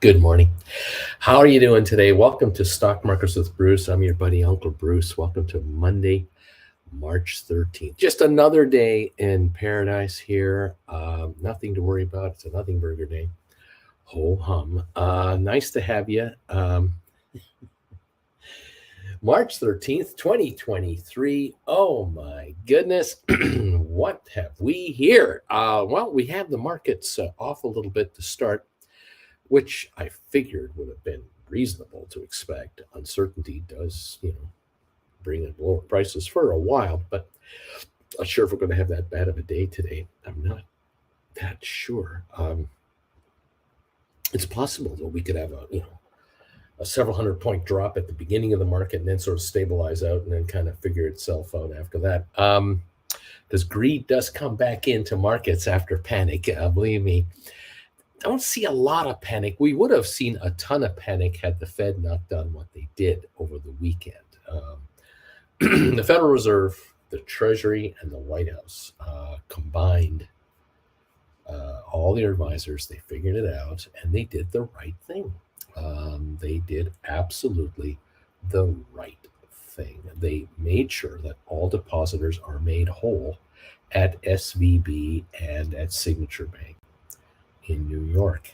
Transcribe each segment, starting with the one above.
Good morning. How are you doing today? Welcome to Stock Markets with Bruce. I'm your buddy, Uncle Bruce. Welcome to Monday, March 13th. Just another day in paradise here. Nothing to worry about. It's a nothing burger day. Ho hum. Nice to have you. March 13th, 2023. Oh my goodness. What have we here? Well, we have the markets off a little bit to start, which I figured would have been reasonable to expect. Uncertainty does, bring in lower prices for a while, but I'm not sure if we're going to have that bad of a day today. I'm not that sure. It's possible that we could have a several hundred point drop at the beginning of the market and then sort of stabilize out and then kind of figure itself out after that. Because greed does come back into markets after panic. Believe me. Don't see a lot of panic. We would have seen a ton of panic had the Fed not done what they did over the weekend. The Federal Reserve, the Treasury, and the White House combined all their advisors. They figured it out, and they did the right thing. They did absolutely the right thing. They made sure that all depositors are made whole at SVB and at Signature Bank in New York.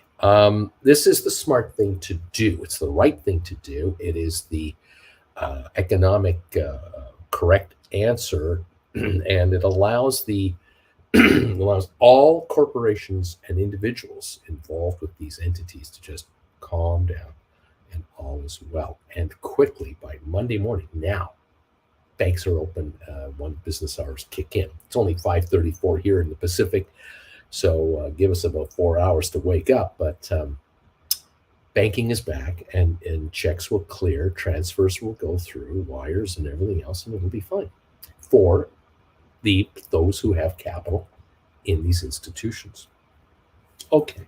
This is the smart thing to do. It's the right thing to do. It is the economic correct answer, and it allows allows all corporations and individuals involved with these entities to just calm down, and all is well. And quickly, by Monday morning, now banks are open when business hours kick in. It's only 5:34 here in the Pacific. So give us about 4 hours to wake up, but banking is back, and checks will clear, transfers will go through, wires and everything else, and it'll be fine for those who have capital in these institutions. Okay.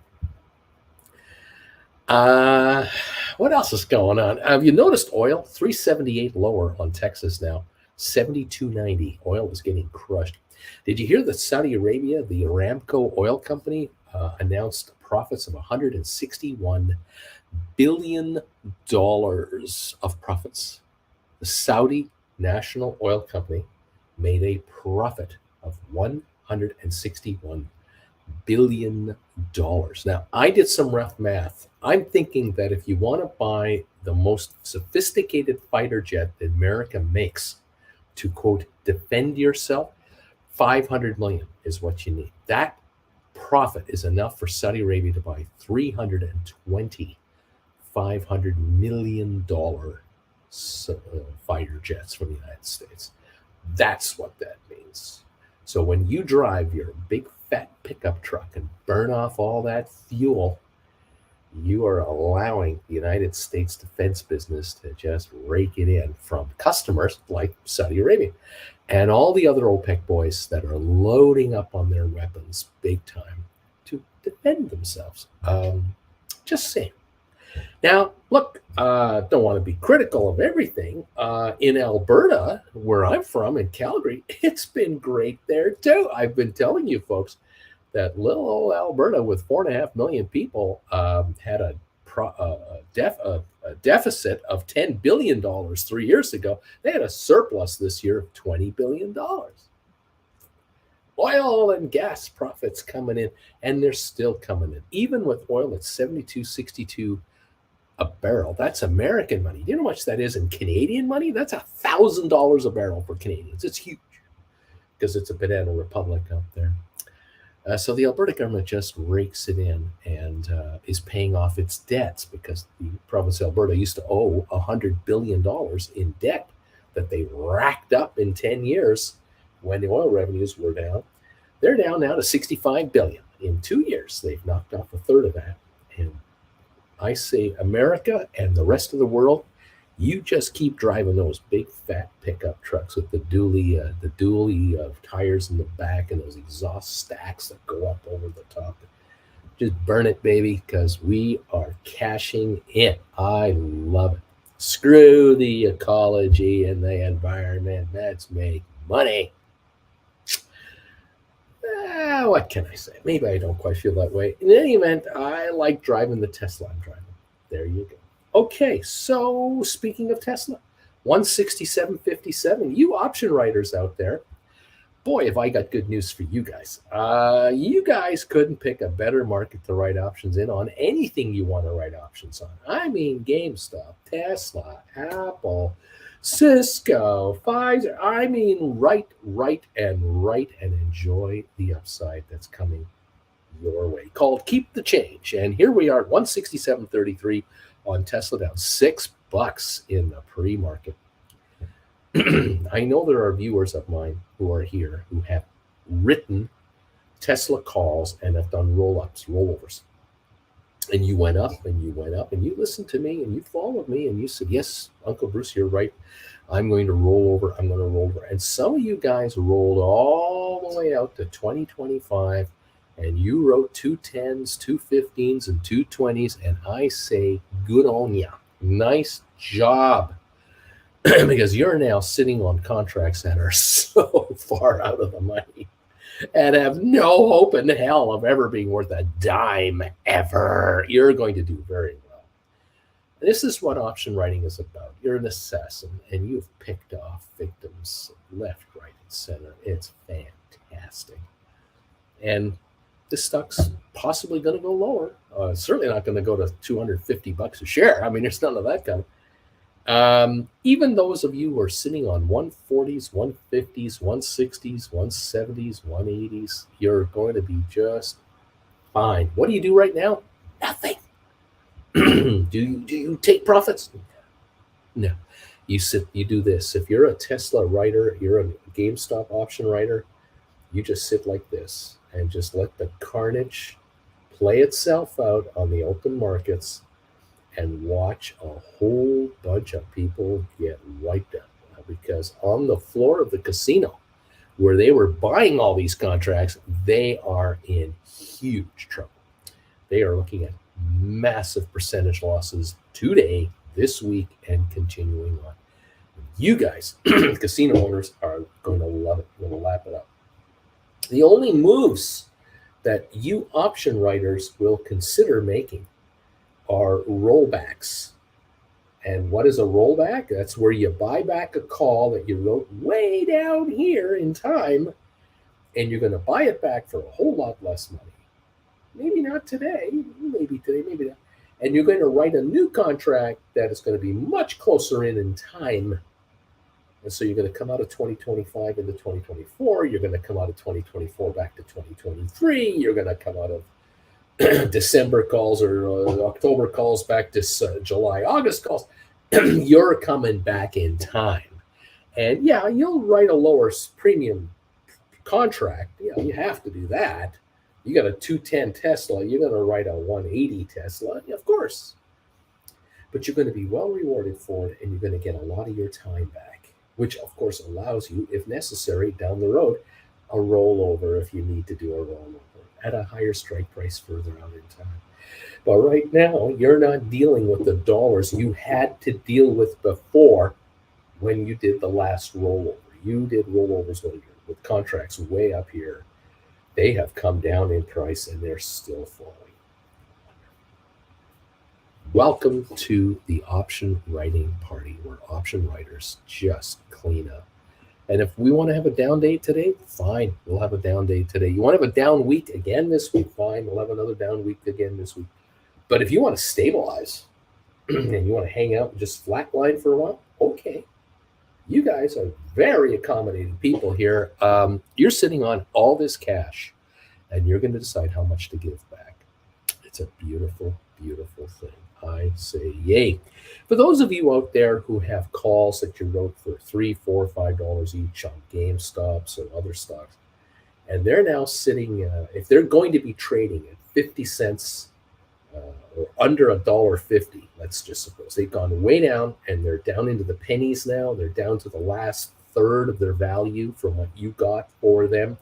What else is going on? Have you noticed oil? 378 lower on Texas now, 72.90. Oil is getting crushed. Did you hear that Saudi Arabia, the Aramco oil company, announced profits of $161 billion of profits? The Saudi National Oil Company made a profit of $161 billion. Now, I did some rough math. I'm thinking that if you want to buy the most sophisticated fighter jet that America makes to, quote, defend yourself, 500 million is what you need. That profit is enough for Saudi Arabia to buy 320 $500 million fighter jets from the United States. That's what that means. So when you drive your big fat pickup truck and burn off all that fuel, you are allowing the United States defense business to just rake it in from customers like Saudi Arabia and all the other OPEC boys that are loading up on their weapons big time to defend themselves. Just saying. Now, look, don't want to be critical of everything. In Alberta, where I'm from, in Calgary, it's been great there too. I've been telling you folks that little old Alberta with 4.5 million people had a deficit of $10 billion 3 years ago. They had a surplus this year of $20 billion. Oil and gas profits coming in, and they're still coming in. Even with oil at $72.62 a barrel, that's American money. You know how much that is in Canadian money? That's $1,000 a barrel for Canadians. It's huge because it's a banana republic out there. So the Alberta government just rakes it in and is paying off its debts because the province of Alberta used to owe $100 billion in debt that they racked up in 10 years when the oil revenues were down. They're down now to $65 billion. In 2 years, they've knocked off a third of that. And I say, America and the rest of the world, you just keep driving those big fat pickup trucks with the dually of tires in the back and those exhaust stacks that go up over the top. Just burn it, baby, because we are cashing in. I love it. Screw the ecology and the environment. Let's make money. What can I say? Maybe I don't quite feel that way. In any event, I like driving the Tesla I'm driving. There you go. Okay, so speaking of Tesla, 167.57. You option writers out there, boy, have I got good news for you guys. You guys couldn't pick a better market to write options in on anything you want to write options on. I mean, GameStop, Tesla, Apple, Cisco, Pfizer. I mean, write and enjoy the upside that's coming your way. Called Keep the Change. And here we are at 167.33 on Tesla, down $6 in the pre-market. I know there are viewers of mine who are here who have written Tesla calls and have done rollovers. And you went up and you went up and you listened to me and you followed me and you said, yes, Uncle Bruce, you're right. I'm going to roll over. I'm going to roll over. And some of you guys rolled all the way out to 2025 and you wrote 210s, 215s, and 220s. And I say, good on ya. Nice job. Because you're now sitting on contracts that are so far out of the money and have no hope in hell of ever being worth a dime ever. You're going to do very well. This is what option writing is about. You're an assassin and you've picked off victims left, right, and center. It's fantastic. And this stock's possibly going to go lower. Certainly not going to go to $250 a share. I mean, there's none of that coming. Even those of you who are sitting on 140s, 150s, 160s, 170s, 180s, you're going to be just fine. What do you do right now? Nothing. Do you take profits? No. You do this. If you're a Tesla writer, you're a GameStop option writer, you just sit like this and just let the carnage play itself out on the open markets and watch a whole bunch of people get wiped out. Because on the floor of the casino where they were buying all these contracts, they are in huge trouble. They are looking at massive percentage losses today, this week, and continuing on. You guys, casino owners, are going to love it. Going to lap it up. The only moves that you option writers will consider making are rollbacks. And what is a rollback? That's where you buy back a call that you wrote way down here in time, and you're going to buy it back for a whole lot less money. Maybe not today, maybe today, maybe not. And you're going to write a new contract that is going to be much closer in time. And so you're going to come out of 2025 into 2024. You're going to come out of 2024 back to 2023. You're going to come out of December calls or October calls back to July, August calls. You're coming back in time. And yeah, you'll write a lower premium contract. Yeah, you have to do that. You got a 210 Tesla, you're going to write a 180 Tesla, of course. But you're going to be well rewarded for it, and you're going to get a lot of your time back, which of course allows you, if necessary, down the road, a rollover if you need to do a rollover at a higher strike price further out in time. But right now, you're not dealing with the dollars you had to deal with before when you did the last rollover. You did rollovers with contracts way up here. They have come down in price and they're still falling. Welcome to the option writing party, where option writers just clean up. And if we want to have a down day today, fine, we'll have a down day today. You want to have a down week again this week, fine, we'll have another down week again this week. But if you want to stabilize and you want to hang out and just flatline for a while, okay. You guys are very accommodating people here. You're sitting on all this cash, and you're going to decide how much to give back. It's a beautiful, beautiful thing. I say yay. For those of you out there who have calls that you wrote for $3, $4, $5 each on GameStops or other stocks, and they're now sitting, if they're going to be trading at 50 cents or under $1.50, let's just suppose they've gone way down and they're down into the pennies now. They're down to the last third of their value from what you got for them.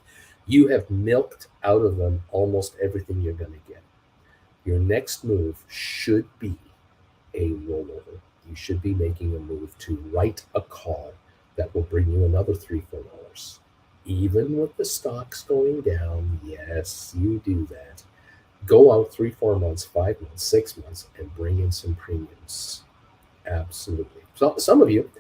You have milked out of them almost everything you're going to get. Your next move should be a rollover. You should be making a move to write a call that will bring you another $3, $4. Even with the stocks going down, yes, you do that. Go out 3, 4 months, 5 months, 6 months, and bring in some premiums. Absolutely. So some of you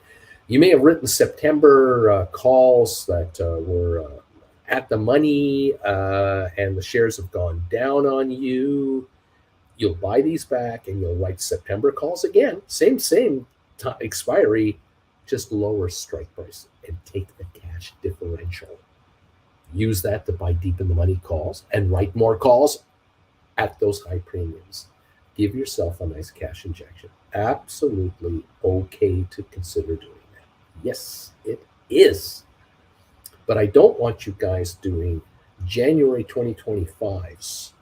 may have written September calls that were at the money, and the shares have gone down on you. You'll buy these back, and you'll write September calls again. Same expiry, just lower strike price, and take the cash differential. Use that to buy deep in the money calls and write more calls at those high premiums. Give yourself a nice cash injection. Absolutely okay to consider doing that. Yes, it is. But I don't want you guys doing January 2025s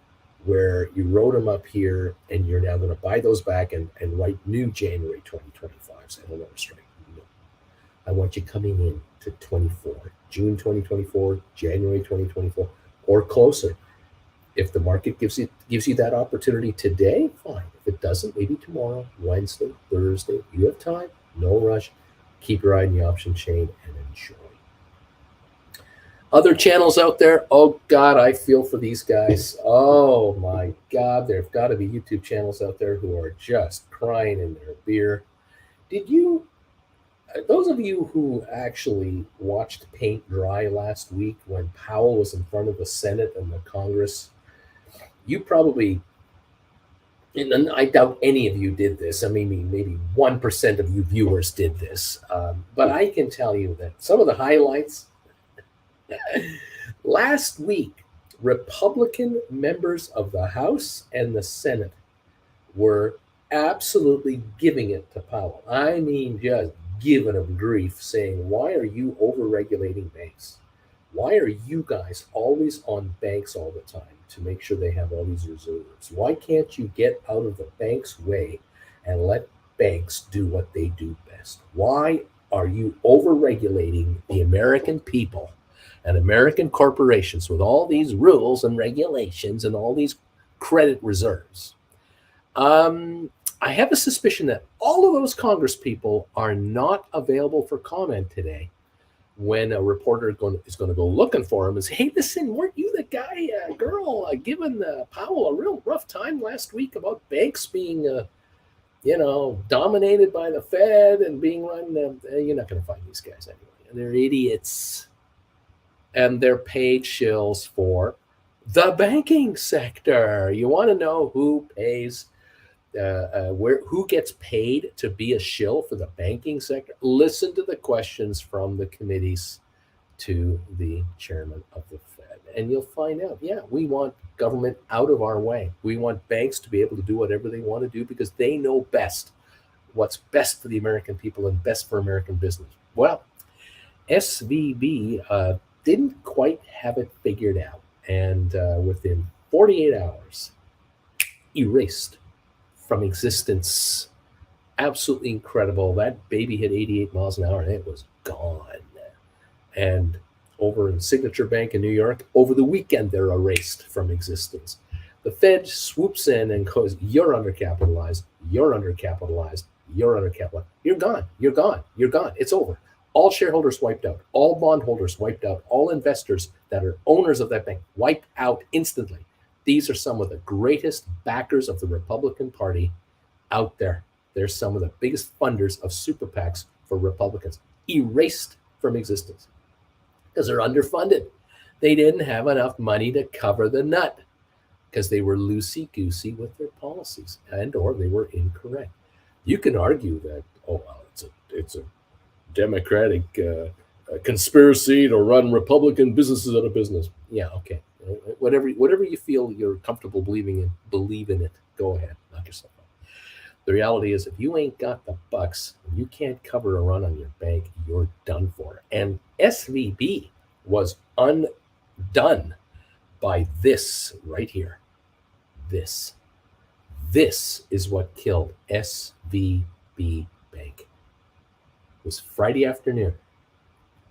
where you wrote them up here and you're now going to buy those back and write new January 2025s at a lower strike. No. I want you coming in to 24, June 2024, January 2024, or closer. If the market gives you that opportunity today, fine. If it doesn't, maybe tomorrow, Wednesday, Thursday. You have time, no rush. Keep your eye on the option chain and enjoy. Other channels out there, oh God, I feel for these guys. Oh my God, there've got to be YouTube channels out there who are just crying in their beer. Those of you who actually watched paint dry last week when Powell was in front of the Senate and the Congress, you probably, and I doubt any of you did this. I mean, maybe 1% of you viewers did this. But I can tell you that some of the highlights last week, Republican members of the House and the Senate were absolutely giving it to Powell. I mean, just giving him grief, saying, why are you over-regulating banks? Why are you guys always on banks all the time to make sure they have all these reserves? Why can't you get out of the bank's way and let banks do what they do best? Why are you over-regulating the American people and American corporations with all these rules and regulations and all these credit reserves? I have a suspicion that all of those Congress people are not available for comment today when a reporter is going to go looking for him and say, hey, listen, weren't you the guy, girl, giving Powell a real rough time last week about banks being, dominated by the Fed and being run? You're not going to find these guys anyway. They're idiots. And they're paid shills for the banking sector. You want to know who pays, who gets paid to be a shill for the banking sector? Listen to the questions from the committees to the chairman of the Fed, and you'll find out, yeah, we want government out of our way. We want banks to be able to do whatever they want to do because they know best what's best for the American people and best for American business. Well, SVB didn't quite have it figured out, and within 48 hours, erased from existence. Absolutely incredible. That baby hit 88 miles an hour and it was gone. And over in Signature Bank in New York, over the weekend, they're erased from existence. The Fed swoops in and goes, you're undercapitalized, you're undercapitalized, you're undercapitalized. You're gone, you're gone, you're gone. It's over. All shareholders wiped out, all bondholders wiped out, all investors that are owners of that bank wiped out instantly. These are some of the greatest backers of the Republican Party out there. They're some of the biggest funders of super PACs for Republicans, erased from existence because they're underfunded. They didn't have enough money to cover the nut because they were loosey-goosey with their policies and or they were incorrect. You can argue that, oh, well, it's a Democratic conspiracy to run Republican businesses out of business. Yeah, okay. Whatever you feel you're comfortable believing in, believe in it. Go ahead, knock yourself out. The reality is, if you ain't got the bucks, you can't cover a run on your bank, you're done for. And SVB was undone by this right here. This is what killed SVB Bank. It was Friday afternoon,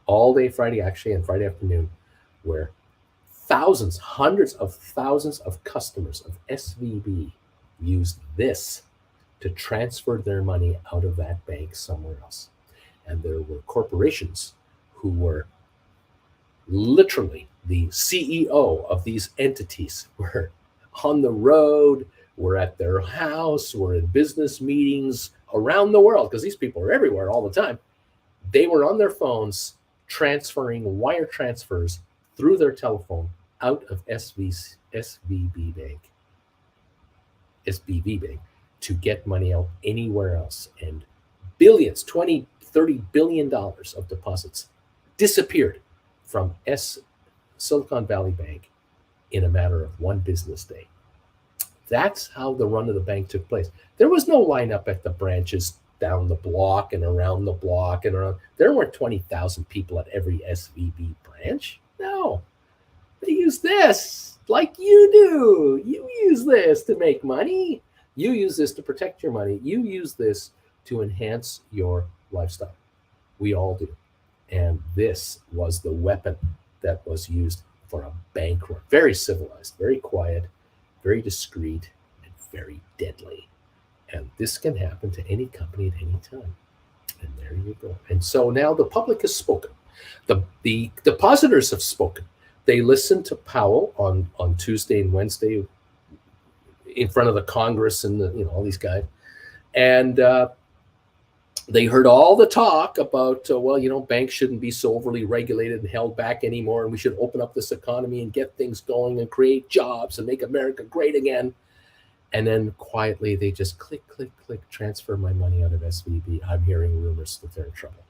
all day Friday, actually, and Friday afternoon, where thousands, hundreds of thousands of customers of SVB used this to transfer their money out of that bank somewhere else. And there were corporations who were literally the CEO of these entities were on the road, we're at their house, we're in business meetings around the world, because these people are everywhere all the time. They were on their phones transferring wire transfers through their telephone out of SVB Bank to get money out anywhere else. And billions, 20, $30 billion of deposits disappeared from Silicon Valley Bank in a matter of one business day. That's how the run of the bank took place. There was no lineup at the branches down the block and around the block and around. There weren't 20,000 people at every SVB branch. No. They use this like you do. You use this to make money. You use this to protect your money. You use this to enhance your lifestyle. We all do. And this was the weapon that was used for a bank run. Very civilized, very quiet, very discreet, and very deadly. And this can happen to any company at any time. And there you go. And so now the public has spoken. The depositors have spoken. They listened to Powell on Tuesday and Wednesday in front of the Congress and all these guys. And they heard all the talk about, banks shouldn't be so overly regulated and held back anymore. And we should open up this economy and get things going and create jobs and make America great again. And then quietly, they just click, transfer my money out of SVB. I'm hearing rumors that they're in trouble.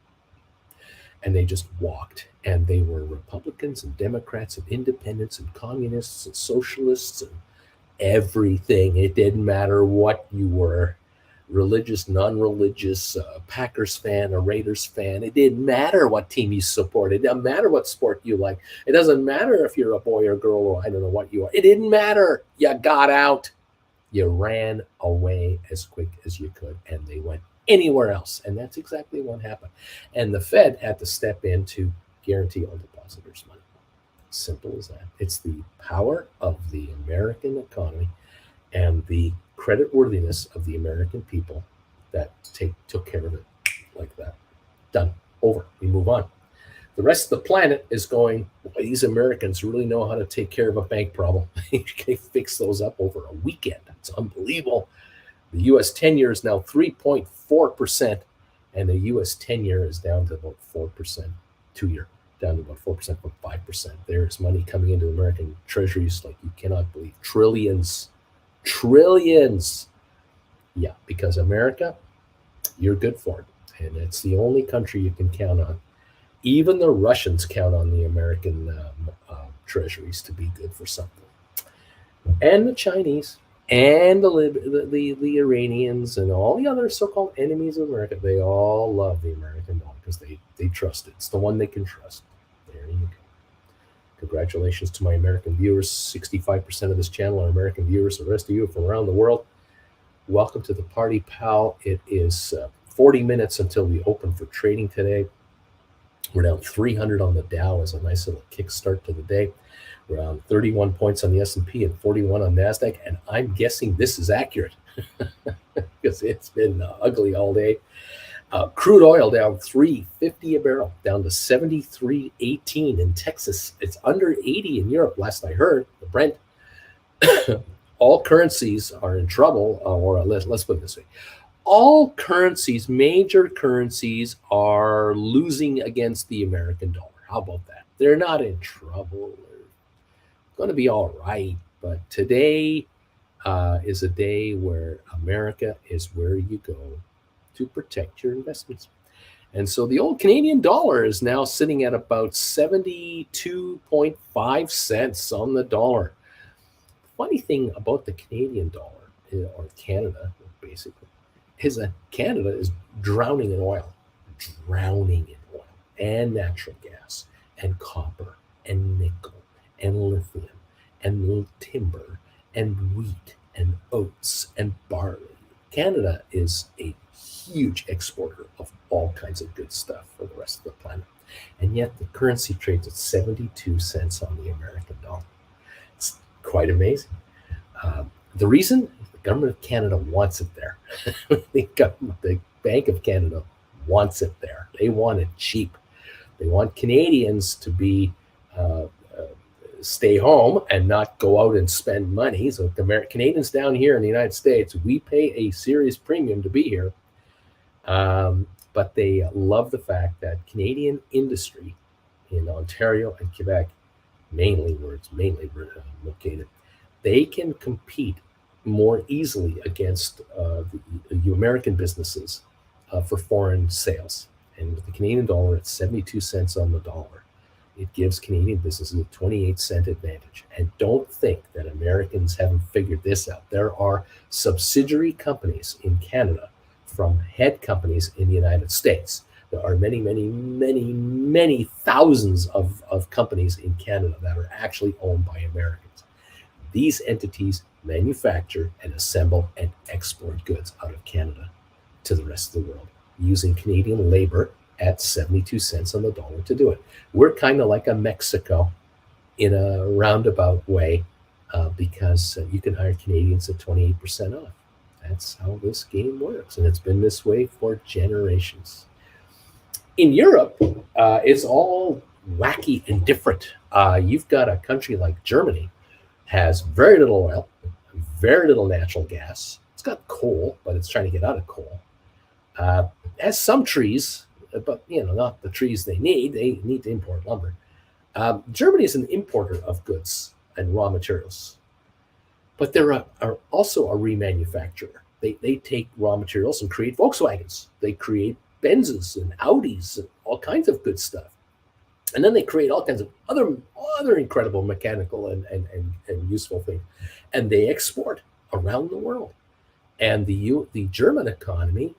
And they just walked. And they were Republicans and Democrats and independents and communists and socialists and everything. It didn't matter what you were, religious, non-religious, Packers fan, a Raiders fan. It didn't matter what team you supported. It doesn't matter what sport you like. It doesn't matter if you're a boy or girl or I don't know what you are. It didn't matter. You got out. You ran away as quick as you could, and they went anywhere else. And that's exactly what happened. And the Fed had to step in to guarantee all depositors' money. Simple as that. It's the power of the American economy and the creditworthiness of the American people that took care of it like that. Done. Over. We move on. The rest of the planet is going, boy, these Americans really know how to take care of a bank problem. They fix those up over a weekend. It's unbelievable. The U.S. 10-year is now 3.4%, and the U.S. 10-year is down to about 4%. 2-year down to about 4% from 5%. There's money coming into American treasuries like you cannot believe. Trillions. Yeah, because America, you're good for it. And it's the only country you can count on. Even the Russians count on the American treasuries to be good for something. And the Chinese and the Iranians and all the other so-called enemies of America, they all love the American dollar because they trust it. It's the one they can trust. There you go. Congratulations to my American viewers. 65% of this channel are American viewers. The rest of you are from around the world. Welcome to the party, pal. It is 40 minutes until we open for trading today. We're down 300 on the Dow as a nice little kickstart to the day. We're down 31 points on the S&P and 41 on NASDAQ. And I'm guessing this is accurate because it's been ugly all day. Crude oil down $3.50 a barrel, down to 73.18 in Texas. It's under 80 in Europe, last I heard. The Brent. All currencies are in trouble, or let's put it this way. All currencies, major currencies, are losing against the American dollar. How about that? They're not in trouble. They're going to be all right. But today is a day where America is where you go to protect your investments. And so the old Canadian dollar is now sitting at about 72.5 cents on the dollar. Funny thing about the Canadian dollar, or Canada, basically, is that Canada is drowning in oil and natural gas and copper and nickel and lithium and timber and wheat and oats and barley. Canada is a huge exporter of all kinds of good stuff for the rest of the planet. And yet the currency trades at 72 cents on the American dollar. It's quite amazing. The reason, the government of Canada wants it there. The Bank of Canada wants it there. They want it cheap. They want Canadians to be stay home and not go out and spend money. So the Canadians down here in the United States, we pay a serious premium to be here. But they love the fact that Canadian industry in Ontario and Quebec, mainly where it's mainly located, they can compete more easily against the American businesses for foreign sales. And with the Canadian dollar at 72 cents on the dollar, it gives Canadian businesses a 28-cent advantage. And don't think that Americans haven't figured this out. There are subsidiary companies in Canada from head companies in the United States. There are many, many, many, many thousands of companies in Canada that are actually owned by Americans. These entities manufacture and assemble and export goods out of Canada to the rest of the world using Canadian labor at 72 cents on the dollar to do it. We're kind of like a Mexico in a roundabout way because you can hire Canadians at 28% off. That's how this game works, and it's been this way for generations. In Europe, it's all wacky and different. You've got a country like Germany, has very little oil, very little natural gas. It's got coal, but it's trying to get out of coal. Has some trees, but not the trees they need. They need to import lumber. Germany is an importer of goods and raw materials, but they're are also a remanufacturer. They take raw materials and create Volkswagens. They create Benzes and Audis and all kinds of good stuff. And then they create all kinds of other incredible mechanical and useful things. And they export around the world. And the German economy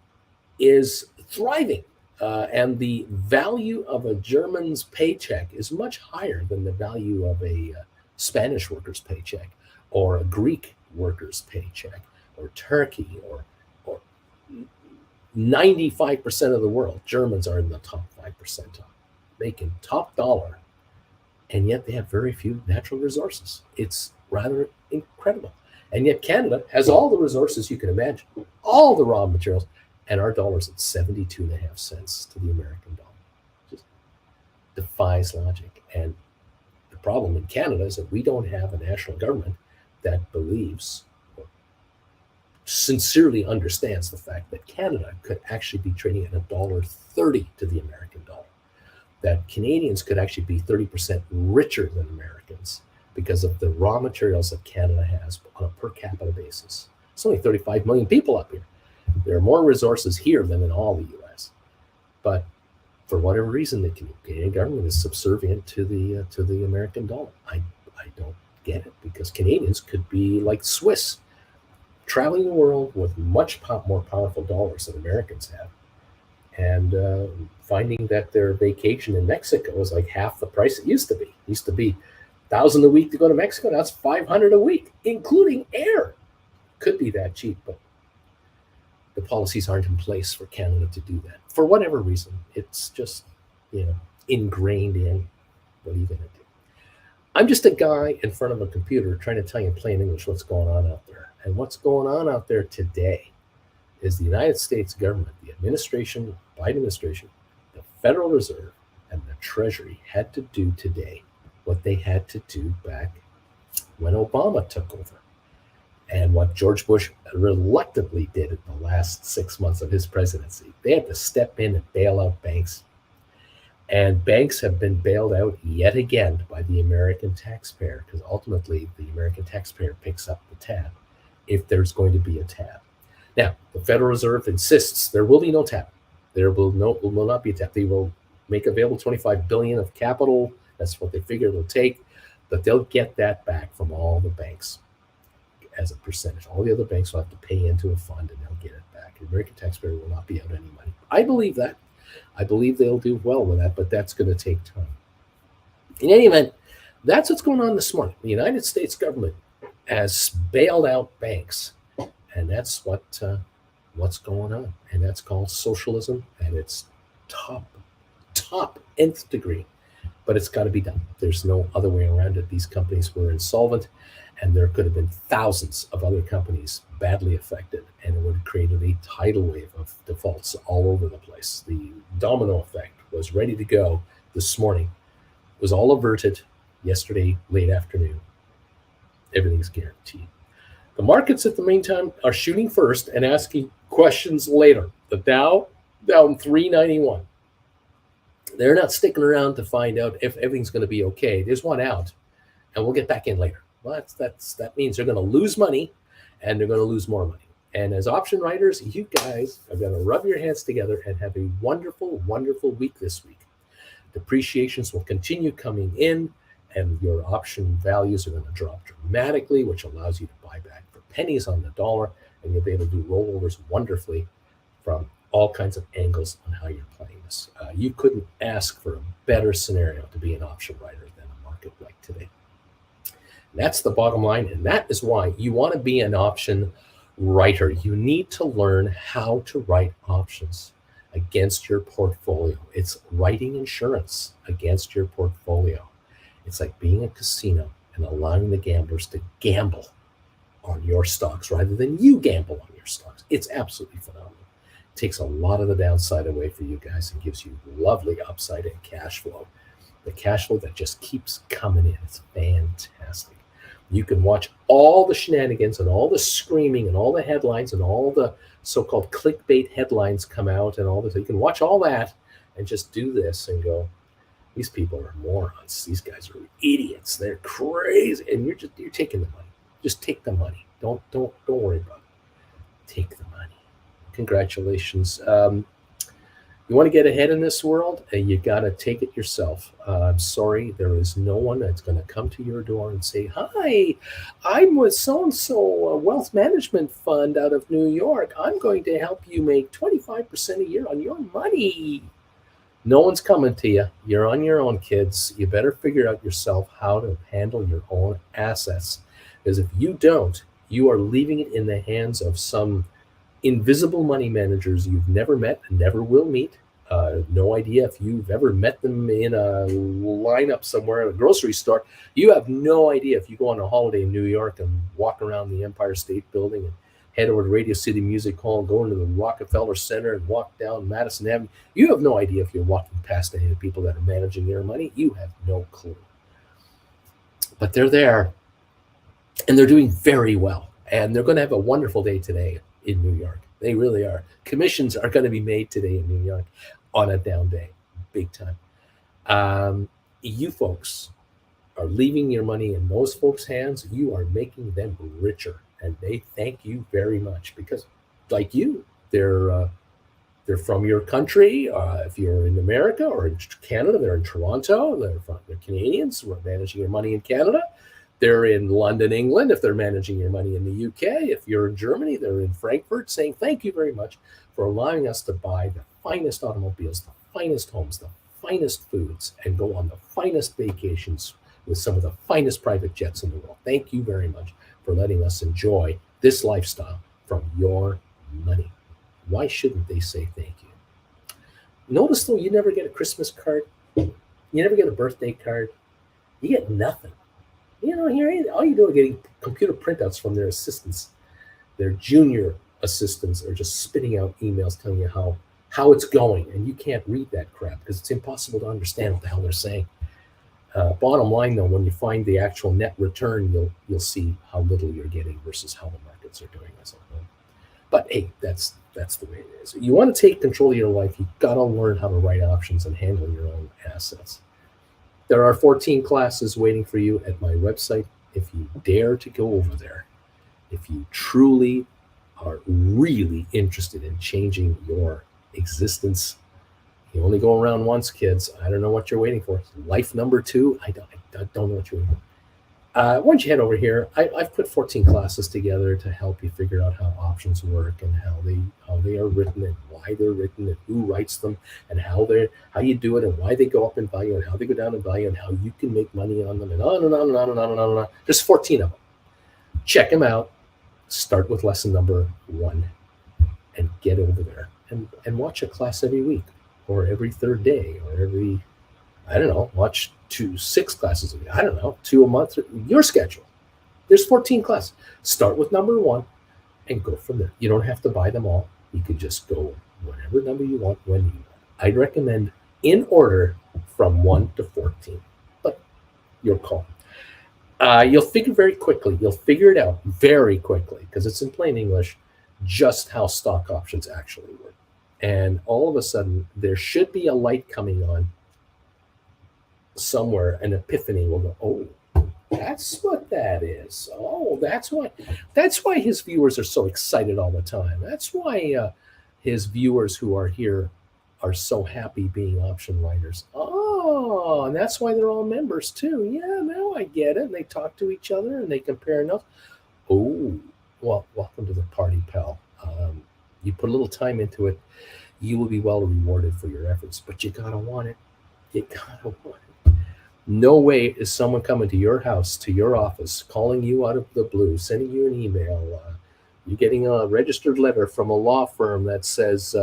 is thriving. And the value of a German's paycheck is much higher than the value of a Spanish worker's paycheck or a Greek worker's paycheck or Turkey or 95% of the world. Germans are in the top 5%, making top dollar, and yet they have very few natural resources. It's rather incredible. And yet Canada has all the resources you can imagine, all the raw materials, and our dollar's at 72.5 cents to the American dollar. Just defies logic. And the problem in Canada is that we don't have a national government that believes or sincerely understands the fact that Canada could actually be trading at $1.30 to the American dollar. That Canadians could actually be 30% richer than Americans because of the raw materials that Canada has on a per capita basis. It's only 35 million people up here. There are more resources here than in all the U.S. But for whatever reason, the Canadian government is subservient to the American dollar. I don't get it, because Canadians could be like Swiss, traveling the world with much more powerful dollars than Americans have, and finding that their vacation in Mexico is like half the price it used to be. It used to be $1,000 a week to go to Mexico. Now it's $500 a week, including air. Could be that cheap, but the policies aren't in place for Canada to do that. For whatever reason, it's just, ingrained in. What are you going to do? I'm just a guy in front of a computer trying to tell you in plain English what's going on out there. And what's going on out there today is the United States government, the administration, Biden administration, the Federal Reserve, and the Treasury had to do today what they had to do back when Obama took over. And what George Bush reluctantly did in the last 6 months of his presidency. They had to step in and bail out banks. And banks have been bailed out yet again by the American taxpayer, because ultimately the American taxpayer picks up the tab if there's going to be a tab. Now, the Federal Reserve insists there will be no tab. There will not be a tab. They will make available $25 billion of capital. That's what they figure it'll take. But they'll get that back from all the banks as a percentage. All the other banks will have to pay into a fund and they'll get it back. The American taxpayer will not be out any money. I believe that. I believe they'll do well with that, but that's going to take time. In any event, that's what's going on this morning. The United States government has bailed out banks, and that's what's going on. And that's called socialism, and it's top nth degree. But it's got to be done. There's no other way around it. These companies were insolvent, and there could have been thousands of other companies badly affected, and it would have created a tidal wave of defaults all over the place. The domino effect was ready to go this morning. It was all averted yesterday, late afternoon. Everything's guaranteed. The markets at the meantime are shooting first and asking questions later. The Dow down 391. They're not sticking around to find out if everything's going to be okay. There's one out, and we'll get back in later. Well, that means they're going to lose money, and they're going to lose more money. And as option writers, you guys are going to rub your hands together and have a wonderful, wonderful week this week. Depreciations will continue coming in, and your option values are going to drop dramatically, which allows you to buy back for pennies on the dollar, and you'll be able to do rollovers wonderfully from all kinds of angles on how you're playing this. You couldn't ask for a better scenario to be an option writer than a market like today. And that's the bottom line, and that is why you want to be an option writer. You need to learn how to write options against your portfolio. It's writing insurance against your portfolio. It's like being a casino and allowing the gamblers to gamble on your stocks rather than you gamble on your stocks. It's absolutely phenomenal. It takes a lot of the downside away for you guys and gives you lovely upside and cash flow. The cash flow that just keeps coming in. It's fantastic. You can watch all the shenanigans and all the screaming and all the headlines and all the so-called clickbait headlines come out and all this. You can watch all that and just do this and go, these people are morons. These guys are idiots. They're crazy. And you're taking the money. Just take the money. Don't worry about it. Take the money. Congratulations. You want to get ahead in this world, you got to take it yourself. I'm sorry, there is no one that's going to come to your door and say, hi, I'm with so-and-so wealth management fund out of New York. I'm going to help you make 25% a year on your money. No one's coming to you. You're on your own, kids. You better figure out yourself how to handle your own assets. Because if you don't, you are leaving it in the hands of some invisible money managers you've never met and never will meet. No idea if you've ever met them in a lineup somewhere at a grocery store. You have no idea if you go on a holiday in New York and walk around the Empire State Building and head over to Radio City Music Hall and go into the Rockefeller Center and walk down Madison Avenue. You have no idea if you're walking past any of the people that are managing your money. You have no clue. But they're there, and they're doing very well. And they're going to have a wonderful day today in New York. They really are. Commissions are going to be made today in New York on a down day, big time. You folks are leaving your money in those folks' hands. You are making them richer, and they thank you very much because, like you, they're from your country. If you're in America or in Canada, they're in Toronto. They're Canadians who are managing your money in Canada. They're in London, England, if they're managing your money in the UK. If you're in Germany, they're in Frankfurt saying, thank you very much for allowing us to buy the finest automobiles, the finest homes, the finest foods, and go on the finest vacations with some of the finest private jets in the world. Thank you very much for letting us enjoy this lifestyle from your money. Why shouldn't they say thank you? Notice, though, you never get a Christmas card. You never get a birthday card. You get nothing. Here, all you do is getting computer printouts from their assistants. Their junior assistants are just spitting out emails telling you how it's going, and you can't read that crap because it's impossible to understand what the hell they're saying. Bottom line, though, when you find the actual net return, you'll see how little you're getting versus how the markets are doing as a whole. But hey, that's the way it is. You want to take control of your life, you've got to learn how to write options and handle your own assets. There are 14 classes waiting for you at my website. If you dare to go over there, if you truly are really interested in changing your existence, you only go around once, kids. I don't know what you're waiting for. Life number 2, I don't know what you're waiting for. Once you head over here, I've put 14 classes together to help you figure out how options work and how they are written and why they're written and who writes them and how you do it and why they go up in value and how they go down in value and how you can make money on them and on and on and on and on and on and on. There's 14 of them. Check them out. Start with lesson number 1 and get over there and watch a class every week or every third day or every, watch 6 classes a week. 2 a month, your schedule. There's 14 classes. Start with number 1 and go from there. You don't have to buy them all. You could just go whatever number you want when you want. I'd recommend in order from 1 to 14. But your call. You'll figure very quickly. You'll figure it out very quickly because it's in plain English, just how stock options actually work. And all of a sudden, there should be a light coming on somewhere. An epiphany will go, oh, that's what that is. Oh, that's why his viewers are so excited all the time. That's why his viewers who are here are so happy being option writers. Oh, and that's why they're all members too. Yeah, now I get it. And they talk to each other and they compare notes. Oh, well, welcome to the party, pal. You put a little time into it, you will be well rewarded for your efforts, but you gotta want it. You gotta want it. No way is someone coming to your house, to your office, calling you out of the blue, sending you an email, you getting a registered letter from a law firm that says,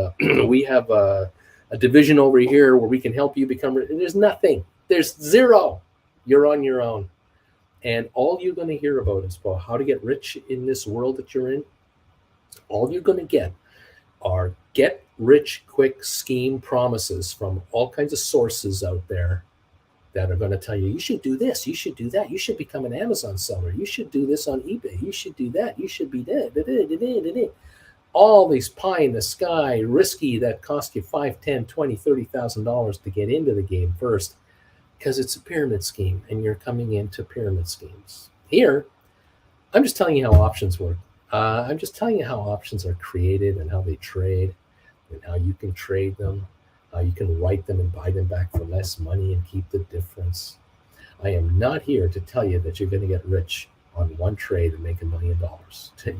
we have a division over here where we can help you become. There's nothing. There's zero. You're on your own. And all you're going to hear about is about how to get rich in this world that you're in. All you're going to get are get rich quick scheme promises from all kinds of sources out there that are going to tell you, you should do this, you should do that, you should become an Amazon seller, you should do this on eBay, you should do that, you should be that. All these pie in the sky, risky, that cost you $5, $10, $20, $30,000 to get into the game first, because it's a pyramid scheme and you're coming into pyramid schemes. Here, I'm just telling you how options work. I'm just telling you how options are created and how they trade and how you can trade them, how you can write them and buy them back for less money and keep the difference. I am not here to tell you that you're going to get rich on one trade and make $1 million.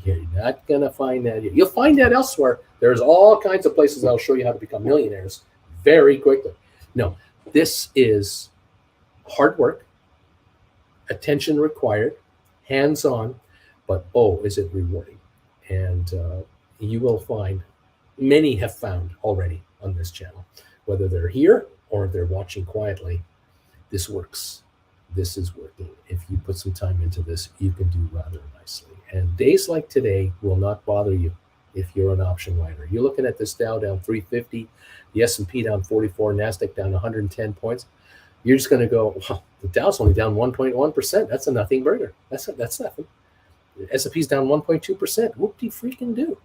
You're not going to find that. You'll find that elsewhere. There's all kinds of places that'll show you how to become millionaires very quickly. No, this is hard work, attention required, hands-on, but oh, is it rewarding. And you will find, many have found already on this channel, whether they're here or they're watching quietly, this works. This is working. If you put some time into this, you can do rather nicely. And days like today will not bother you if you're an option writer. You're looking at this Dow down 350, the S&P down 44, NASDAQ down 110 points. You're just going to go, well, the Dow's only down 1.1%. That's a nothing burger. That's nothing. The S&P's down 1.2%. Whoop-de-freaking-do.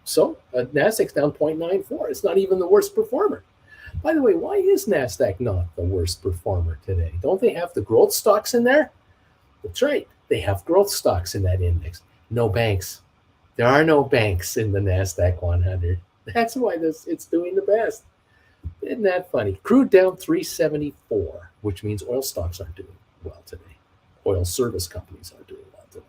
So NASDAQ's down 0.94. It's not even the worst performer. By the way, why is NASDAQ not the worst performer today? Don't they have the growth stocks in there? That's right. They have growth stocks in that index. No banks. There are no banks in the NASDAQ 100. That's why it's doing the best. Isn't that funny? Crude down 374, which means oil stocks aren't doing well today. Oil service companies aren't doing well today.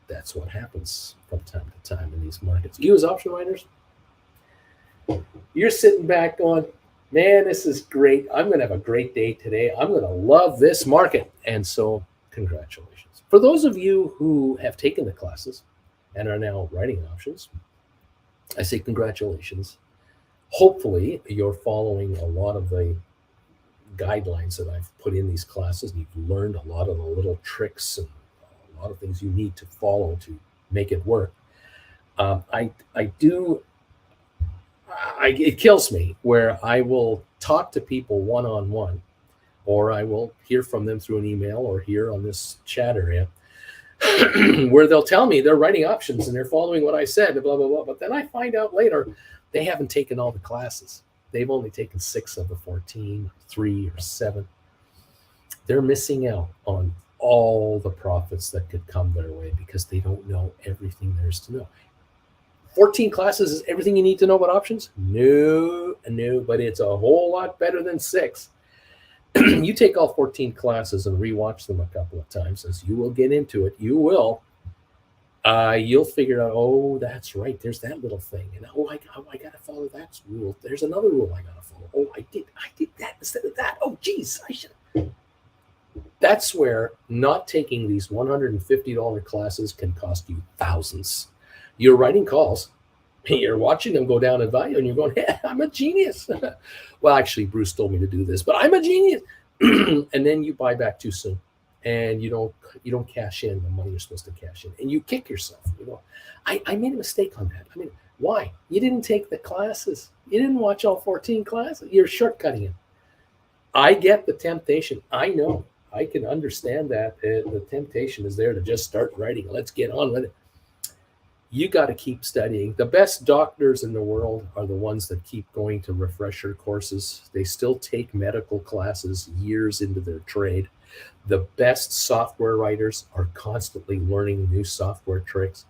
That's what happens from time to time in these markets. You as option writers, you're sitting back going, man, this is great. I'm going to have a great day today. I'm going to love this market. And so congratulations. For those of you who have taken the classes and are now writing options, I say congratulations. Hopefully you're following a lot of the guidelines that I've put in these classes. And you've learned a lot of the little tricks and a lot of things you need to follow to make it work. It kills me where I will talk to people one-on-one, or I will hear from them through an email or here on this chat area where they'll tell me they're writing options and they're following what I said, blah, blah, blah. But then I find out later they haven't taken all the classes. They've only taken 6 of the 14, 3 or 7. They're missing out on all the profits that could come their way because they don't know everything there is to know. 14 classes is everything you need to know about options? No, but it's a whole lot better than 6. You take all 14 classes and rewatch them a couple of times, as you will get into it. You will. You'll figure out, oh, that's right. There's that little thing. And I got to follow that rule. There's another rule I got to follow. Oh, I did that instead of that. Oh, geez, I should. That's where not taking these $150 classes can cost you thousands. You're writing calls, you're watching them go down in value, and you're going, yeah, I'm a genius. Well, actually, Bruce told me to do this, but I'm a genius. And then you buy back too soon, and you don't cash in the money you're supposed to cash in, and you kick yourself. You know, I made a mistake on that. I mean, why? You didn't take the classes. You didn't watch all 14 classes. You're shortcutting it. I get the temptation. I know. I can understand that. The temptation is there to just start writing. Let's get on with it. You got to keep studying. The best doctors in the world are the ones that keep going to refresher courses. They still take medical classes years into their trade. The best software writers are constantly learning new software tricks.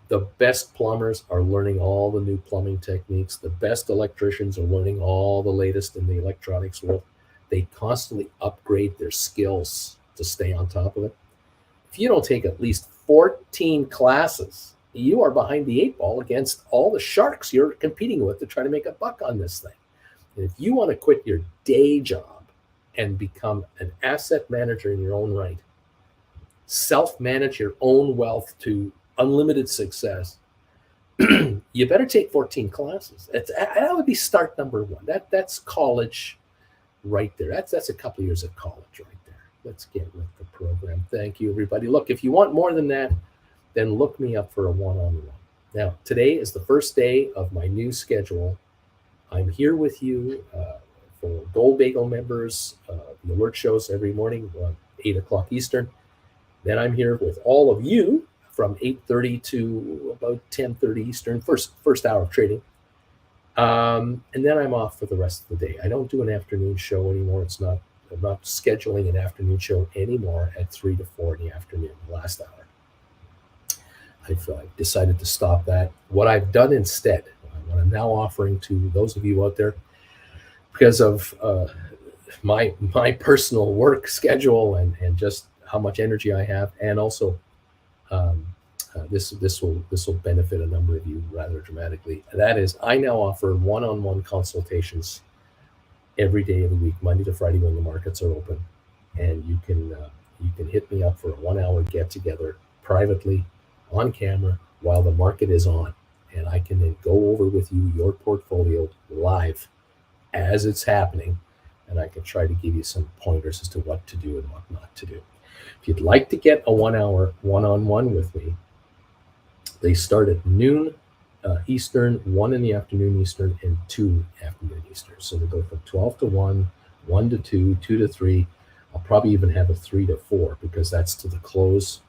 The best plumbers are learning all the new plumbing techniques. The best electricians are learning all the latest in the electronics world. They constantly upgrade their skills to stay on top of it. If you don't take at least 14 classes, you are behind the eight ball against all the sharks you're competing with to try to make a buck on this thing. And if you want to quit your day job and become an asset manager in your own right, self-manage your own wealth to unlimited success, you better take 14 classes. That would be start number one. That's college right there. That's a couple of years of college right there. Let's get with the program. Thank you, everybody. Look, if you want more than that, then look me up for a one-on-one. Now, today is the first day of my new schedule. I'm here with you for Gold Bagel members. The alert shows every morning, 8 o'clock Eastern. Then I'm here with all of you from 8:30 to about 10:30 Eastern, first hour of trading. And then I'm off for the rest of the day. I don't do an afternoon show anymore. I'm not scheduling an afternoon show anymore at 3 to 4 in the afternoon, the last hour. I've decided to stop that. What I've done instead, what I'm now offering to those of you out there, because of my personal work schedule and just how much energy I have, and also this will benefit a number of you rather dramatically. That is, I now offer one-on-one consultations every day of the week, Monday to Friday when the markets are open, and you can hit me up for a 1-hour get together privately on camera while the market is on, and I can then go over with you your portfolio live as it's happening, and I can try to give you some pointers as to what to do and what not to do. If you'd like to get a 1-hour one-on-one with me, they start at noon Eastern, 1 in the afternoon Eastern, and 2 afternoon Eastern. So they go from 12 to 1, 1 to 2, 2 to 3. I'll probably even have a 3 to 4 because that's to the close.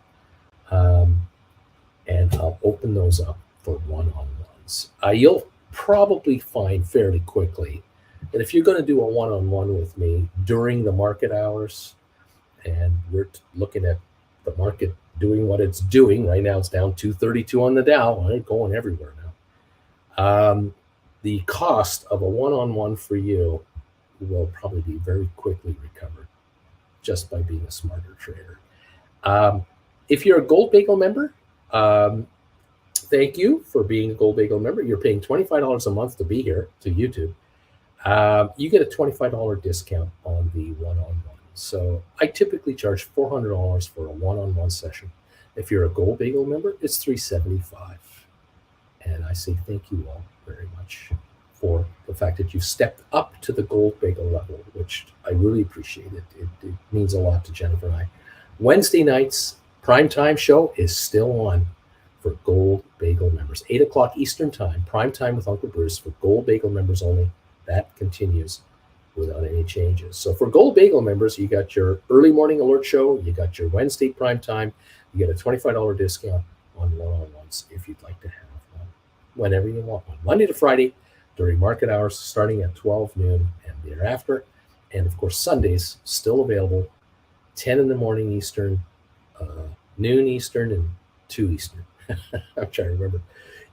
And I'll open those up for one-on-ones. You'll probably find fairly quickly that if you're going to do a one-on-one with me during the market hours, and we're looking at the market doing what it's doing right now, it's down 232 on the Dow. It's going everywhere now. The cost of a one-on-one for you will probably be very quickly recovered just by being a smarter trader. If you're a Gold Bagel member, thank you for being a Gold Bagel member. You're paying $25 a month to be here to YouTube. You get a $25 discount on the one-on-one. So I typically charge $400 for a one-on-one session. If you're a Gold Bagel member, it's $375. And I say thank you all very much for the fact that you've stepped up to the Gold Bagel level, which I really appreciate. It means a lot to Jennifer and I. Wednesday nights, primetime show is still on for Gold Bagel members. 8 o'clock Eastern time, primetime with Uncle Bruce for Gold Bagel members only. That continues without any changes. So for Gold Bagel members, you got your early morning alert show, you got your Wednesday primetime, you get a $25 discount on one-on-ones if you'd like to have one, whenever you want one. Monday to Friday during market hours starting at 12 noon and thereafter. And of course, Sundays still available, 10 in the morning Eastern, noon Eastern, and 2 Eastern. I'm trying to remember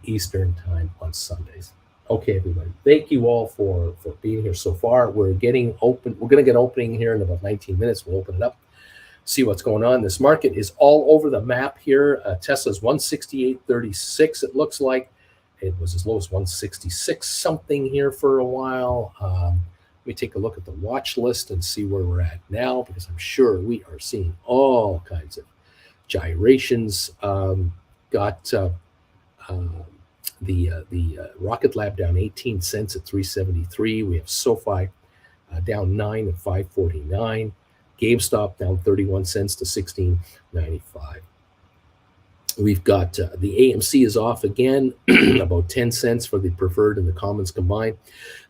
Eastern time on Sundays. Okay, everybody. Thank you all for being here so far. We're getting open. We're going to get opening here in about 19 minutes. We'll open it up, see what's going on. This market is all over the map here. Tesla's 168.36, it looks like. It was as low as 166 something here for a while. Let me take a look at the watch list and see where we're at now, because I'm sure we are seeing all kinds of gyrations. Got the Rocket Lab down 18 cents at 373. We have SoFi down 9 at 549. GameStop down 31 cents to 16.95. We've got the AMC is off again, about 10 cents for the preferred and the commons combined.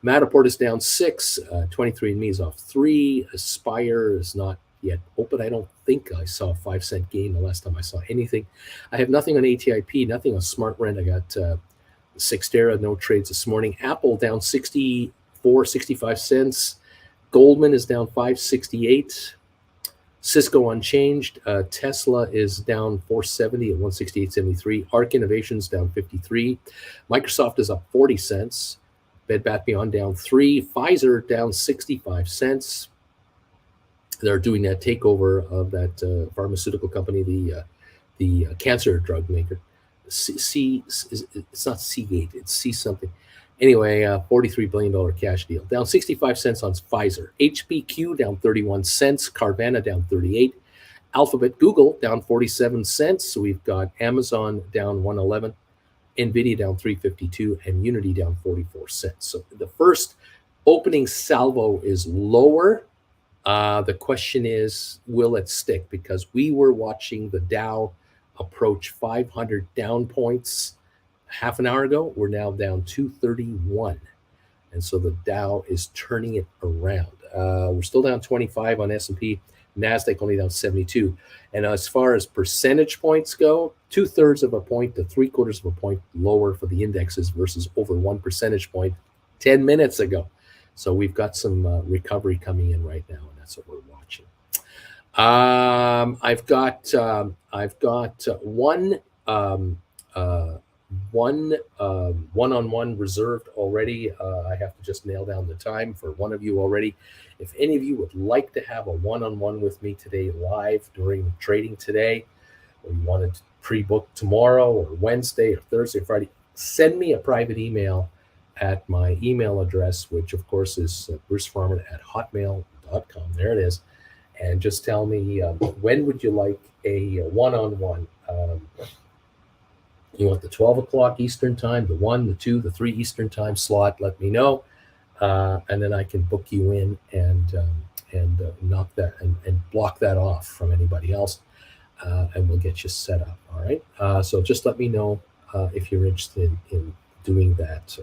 Matterport is down 6. 23andMe is off 3. Aspire is not yet open. I don't think I saw a 5-cent gain the last time I saw anything. I have nothing on ATIP, nothing on Smart Rent. I got Sixtera, no trades this morning. Apple down 65 cents. Goldman is down 568. Cisco unchanged. Tesla is down 470 at 168.73. Arc Innovations down 53. Microsoft is up 40 cents. Bed Bath Beyond down 3. Pfizer down 65 cents. They're doing that takeover of that pharmaceutical company, the cancer drug maker. It's not Seagate, it's C something. Anyway, $43 billion cash deal. Down 65 cents on Pfizer. HPQ down 31 cents. Carvana down 38. Alphabet, Google down 47 cents. So we've got Amazon down 111. NVIDIA down 352. And Unity down 44 cents. So the first opening salvo is lower. The question is, will it stick? Because we were watching the Dow approach 500 down points half an hour ago. We're now down 231, and so the Dow is turning it around. We're still down 25 on S&P. NASDAQ only down 72. And as far as percentage points go, 2/3 of a point to 3/4 of a point lower for the indexes versus over 1 percentage point 10 minutes ago. So we've got some recovery coming in right now, and that's what we're watching. I've got one one-on-one reserved already. I have to just nail down the time for one of you already. If any of you would like to have a one-on-one with me today live during trading today, or you wanted to pre-book tomorrow or Wednesday or Thursday or Friday, send me a private email at my email address, which of course is brucefarman@hotmail.com. There it is. And just tell me when would you like a one-on-one. You want the 12 o'clock Eastern time, the 1, the 2, the 3 Eastern time slot, let me know. And then I can book you in and knock that and block that off from anybody else. And we'll get you set up. All right. So just let me know if you're interested in doing that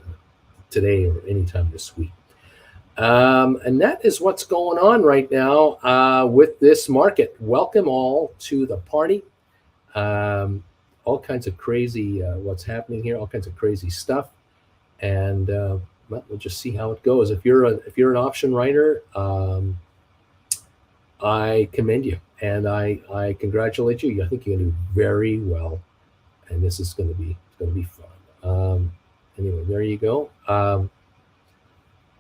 today or anytime this week. And that is what's going on right now with this market. Welcome all to the party. All kinds of crazy what's happening here, all kinds of crazy stuff. And well, we'll just see how it goes. If you're an option writer, I commend you and I congratulate you. I think you're gonna do very well, and this is gonna be fun. Anyway, there you go.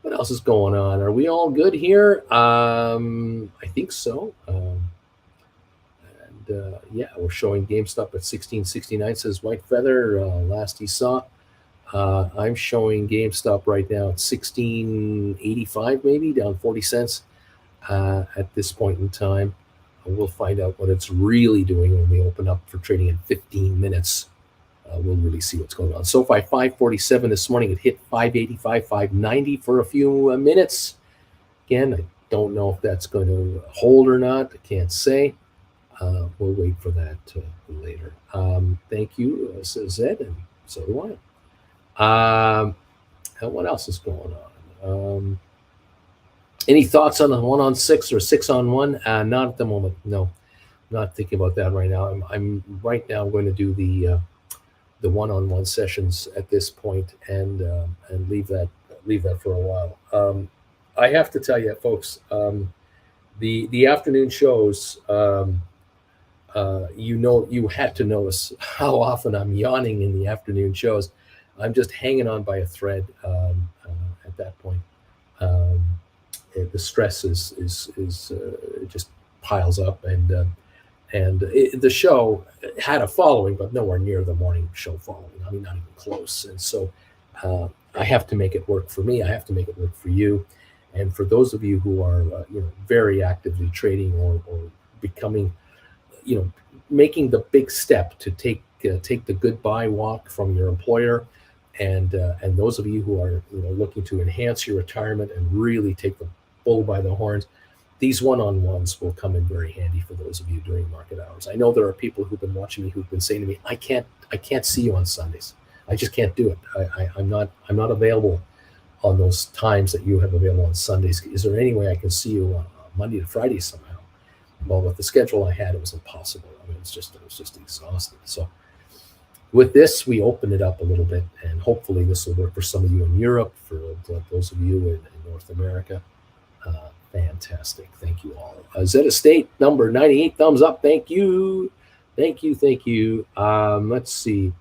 What else is going on? Are we all good here? I think so. Yeah, we're showing GameStop at 1669, says White Feather. Last he saw. I'm showing GameStop right now at 1685, maybe down 40 cents at this point in time. We'll find out what it's really doing when we open up for trading in 15 minutes. We'll really see what's going on. SoFi 547 this morning. It hit 585, 590 for a few minutes. Again, I don't know if that's going to hold or not. I can't say. We'll wait for that later. Thank you, says Ed, and so do I. And what else is going on? Any thoughts on the 1-on-6 or 6-on-1? Not at the moment. No, not thinking about that right now. I'm right now going to do the 1-on-1 sessions at this point and leave that for a while. I have to tell you, folks, the afternoon shows. You had to notice how often I'm yawning in the afternoon shows. I'm just hanging on by a thread at that point. The stress is just piles up, and the show had a following, but nowhere near the morning show following. I mean, not even close. And so I have to make it work for me. I have to make it work for you, and for those of you who are very actively trading or becoming, making the big step to take the goodbye walk from your employer, and those of you who are looking to enhance your retirement and really take the bull by the horns, these one-on-ones will come in very handy for those of you during market hours. I know there are people who've been watching me who've been saying to me, I can't see you on Sundays. I just can't do it. I'm not available on those times that you have available on Sundays. Is there any way I can see you on Monday to Friday somehow? Well, with the schedule I had, it was impossible. I mean, I was just exhausted. So with this, we open it up a little bit, and hopefully this will work for some of you in Europe, for those of you in North America. Fantastic. Thank you all. Zeta State number 98, thumbs up. Thank you. Thank you. Thank you. Let's see.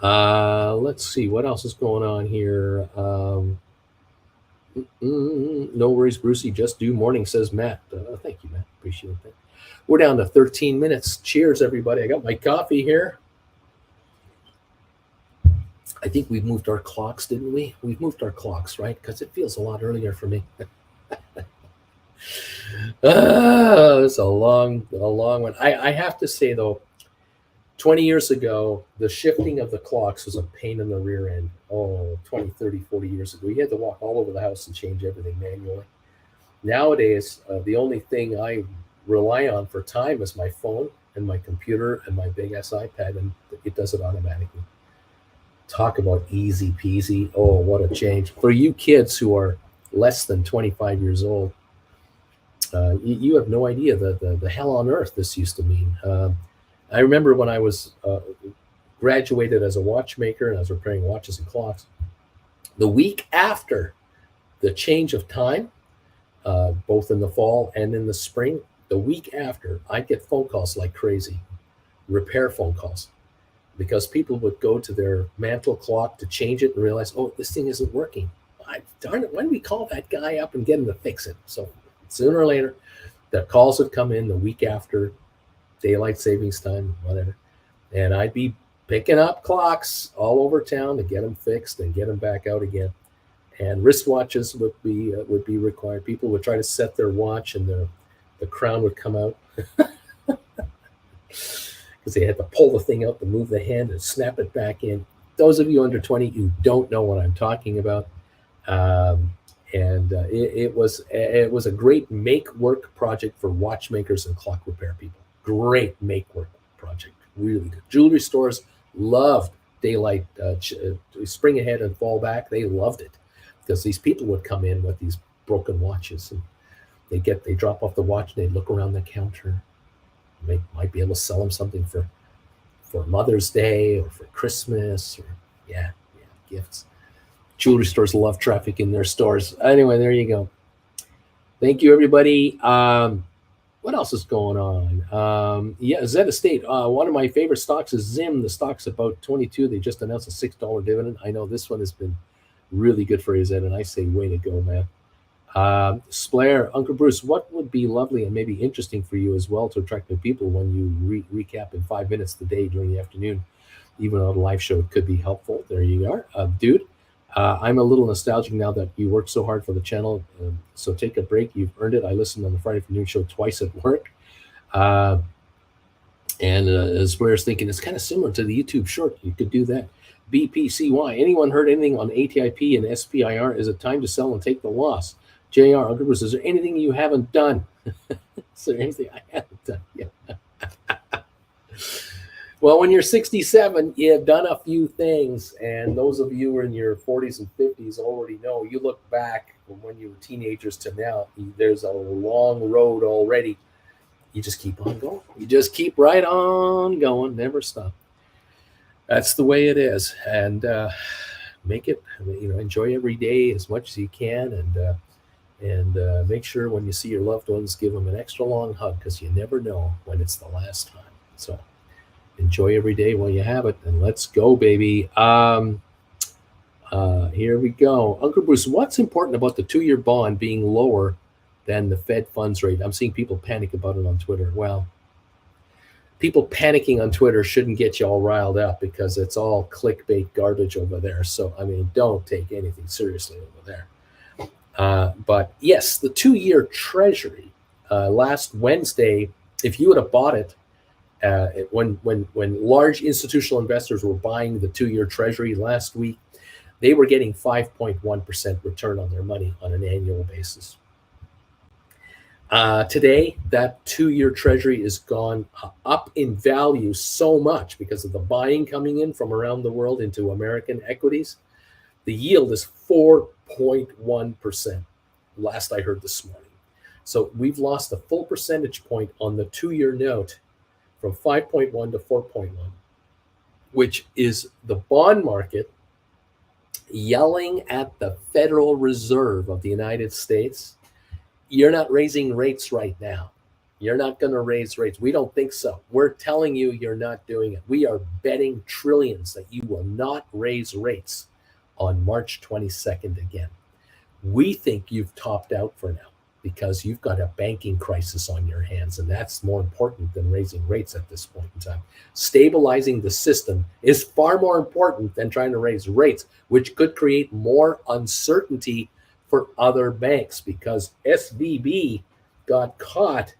Let's see what else is going on here. No worries, Brucey. Just do morning, says Matt. Thank you, Matt. Appreciate that. We're down to 13 minutes. Cheers, everybody. I got my coffee here. I think we've moved our clocks, didn't we? We've moved our clocks, right? Because it feels a lot earlier for me. It's a long one. I have to say, though, 20 years ago, the shifting of the clocks was a pain in the rear end. 20, 30, 40 years ago. You had to walk all over the house and change everything manually. Nowadays, the only thing I rely on for time is my phone and my computer and my big ass iPad, and it does it automatically. Talk about easy peasy. Oh, what a change. For you kids who are less than 25 years old, you have no idea the hell on earth this used to mean. I remember when I was graduated as a watchmaker and I was repairing watches and clocks, the week after the change of time, both in the fall and in the spring, the week after, I'd get phone calls like crazy, repair phone calls, because people would go to their mantle clock to change it and realize, oh, this thing isn't working. Darn it, when do we call that guy up and get him to fix it? So sooner or later, the calls would come in the week after daylight savings time, whatever, and I'd be picking up clocks all over town to get them fixed and get them back out again. And wristwatches would be required. People would try to set their watch, and the crown would come out because they had to pull the thing out to move the hand and snap it back in. Those of you under 20, you don't know what I'm talking about. It was a great make work project for watchmakers and clock repair people. Great make work project, really good. Jewelry stores loved daylight, spring ahead and fall back. They loved it because these people would come in with these broken watches, and they drop off the watch and they look around the counter. They might be able to sell them something for Mother's Day or for Christmas, or gifts. Jewelry stores love traffic in their stores. Anyway, there you go. Thank you, everybody. What else is going on? Zeta State. One of my favorite stocks is Zim. The stock's about 22. They just announced a $6 dividend. I know this one has been really good for you, Zed, and I say way to go, man. Splair, Uncle Bruce, what would be lovely and maybe interesting for you as well to attract new people when you recap in 5 minutes the day during the afternoon? Even on a live show, it could be helpful. There you are. Dude, I'm a little nostalgic now that you worked so hard for the channel. So take a break. You've earned it. I listened on the Friday afternoon show twice at work. As Blair's thinking, it's kind of similar to the YouTube short. You could do that. BPCY. Anyone heard anything on ATIP and SPIR? Is it time to sell and take the loss? JR, Uncle Bruce, is there anything you haven't done? Is there anything I haven't done? Yeah. Well, when you're 67, you've done a few things, and those of you who are in your 40s and 50s already know. You look back from when you were teenagers to now, there's a long road already. You just keep on going. You just keep right on going, never stop. That's the way it is, and make it. Enjoy every day as much as you can, and make sure when you see your loved ones, give them an extra long hug, because you never know when it's the last time. So enjoy every day while you have it, and let's go, baby. Here we go. Uncle Bruce, what's important about the 2-year bond being lower than the Fed funds rate? I'm seeing people panic about it on Twitter. Well, people panicking on Twitter shouldn't get you all riled up, because it's all clickbait garbage over there. So, don't take anything seriously over there. But yes, the 2-year Treasury last Wednesday, if you would have bought it, when large institutional investors were buying the 2-year Treasury last week, they were getting 5.1% return on their money on an annual basis. Today, that 2-year Treasury is gone up in value so much because of the buying coming in from around the world into American equities. The yield is 4.1%, last I heard this morning. So we've lost a full percentage point on the 2-year note from 5.1 to 4.1, which is the bond market yelling at the Federal Reserve of the United States, you're not raising rates right now. You're not going to raise rates. We don't think so. We're telling you you're not doing it. We are betting trillions that you will not raise rates on March 22nd again. We think you've topped out for now because you've got a banking crisis on your hands, and that's more important than raising rates at this point in time. Stabilizing the system is far more important than trying to raise rates, which could create more uncertainty for other banks, because SVB got caught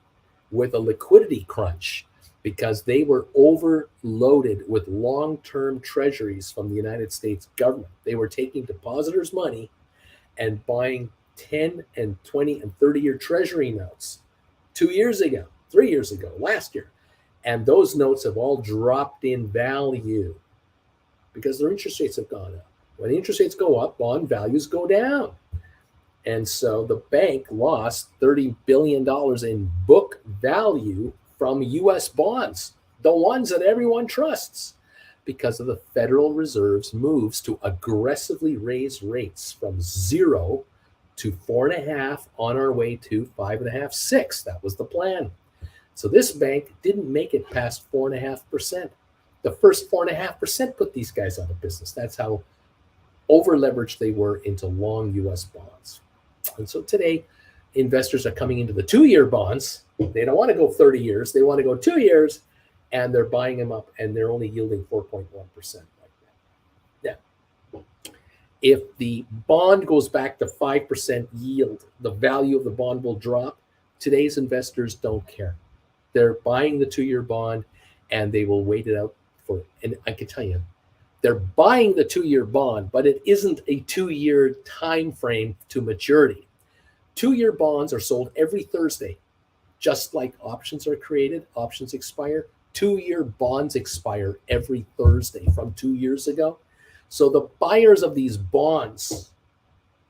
with a liquidity crunch because they were overloaded with long-term treasuries from the United States government. They were taking depositors' money and buying 10 and 20 and 30-year treasury notes 2 years ago, 3 years ago, last year. And those notes have all dropped in value because their interest rates have gone up. When interest rates go up, bond values go down. And so the bank lost $30 billion in book value from U.S. bonds, the ones that everyone trusts, because of the Federal Reserve's moves to aggressively raise rates from 0 to 4.5 on our way to 5.5, 6. That was the plan. So this bank didn't make it past 4.5%. The first 4.5% put these guys out of business. That's how over leveraged they were into long U.S. bonds. And so today, investors are coming into the 2-year bonds. They don't want to go 30 years. They want to go 2 years, and they're buying them up, and they're only yielding 4.1% right now. Now, if the bond goes back to 5% yield, the value of the bond will drop. Today's investors don't care. They're buying the 2-year bond, and they will wait it out for, and I can tell you, they're buying the 2-year bond, but it isn't a 2-year time frame to maturity. 2-year bonds are sold every Thursday. Just like options are created, options expire. 2-year bonds expire every Thursday from 2 years ago. So the buyers of these bonds,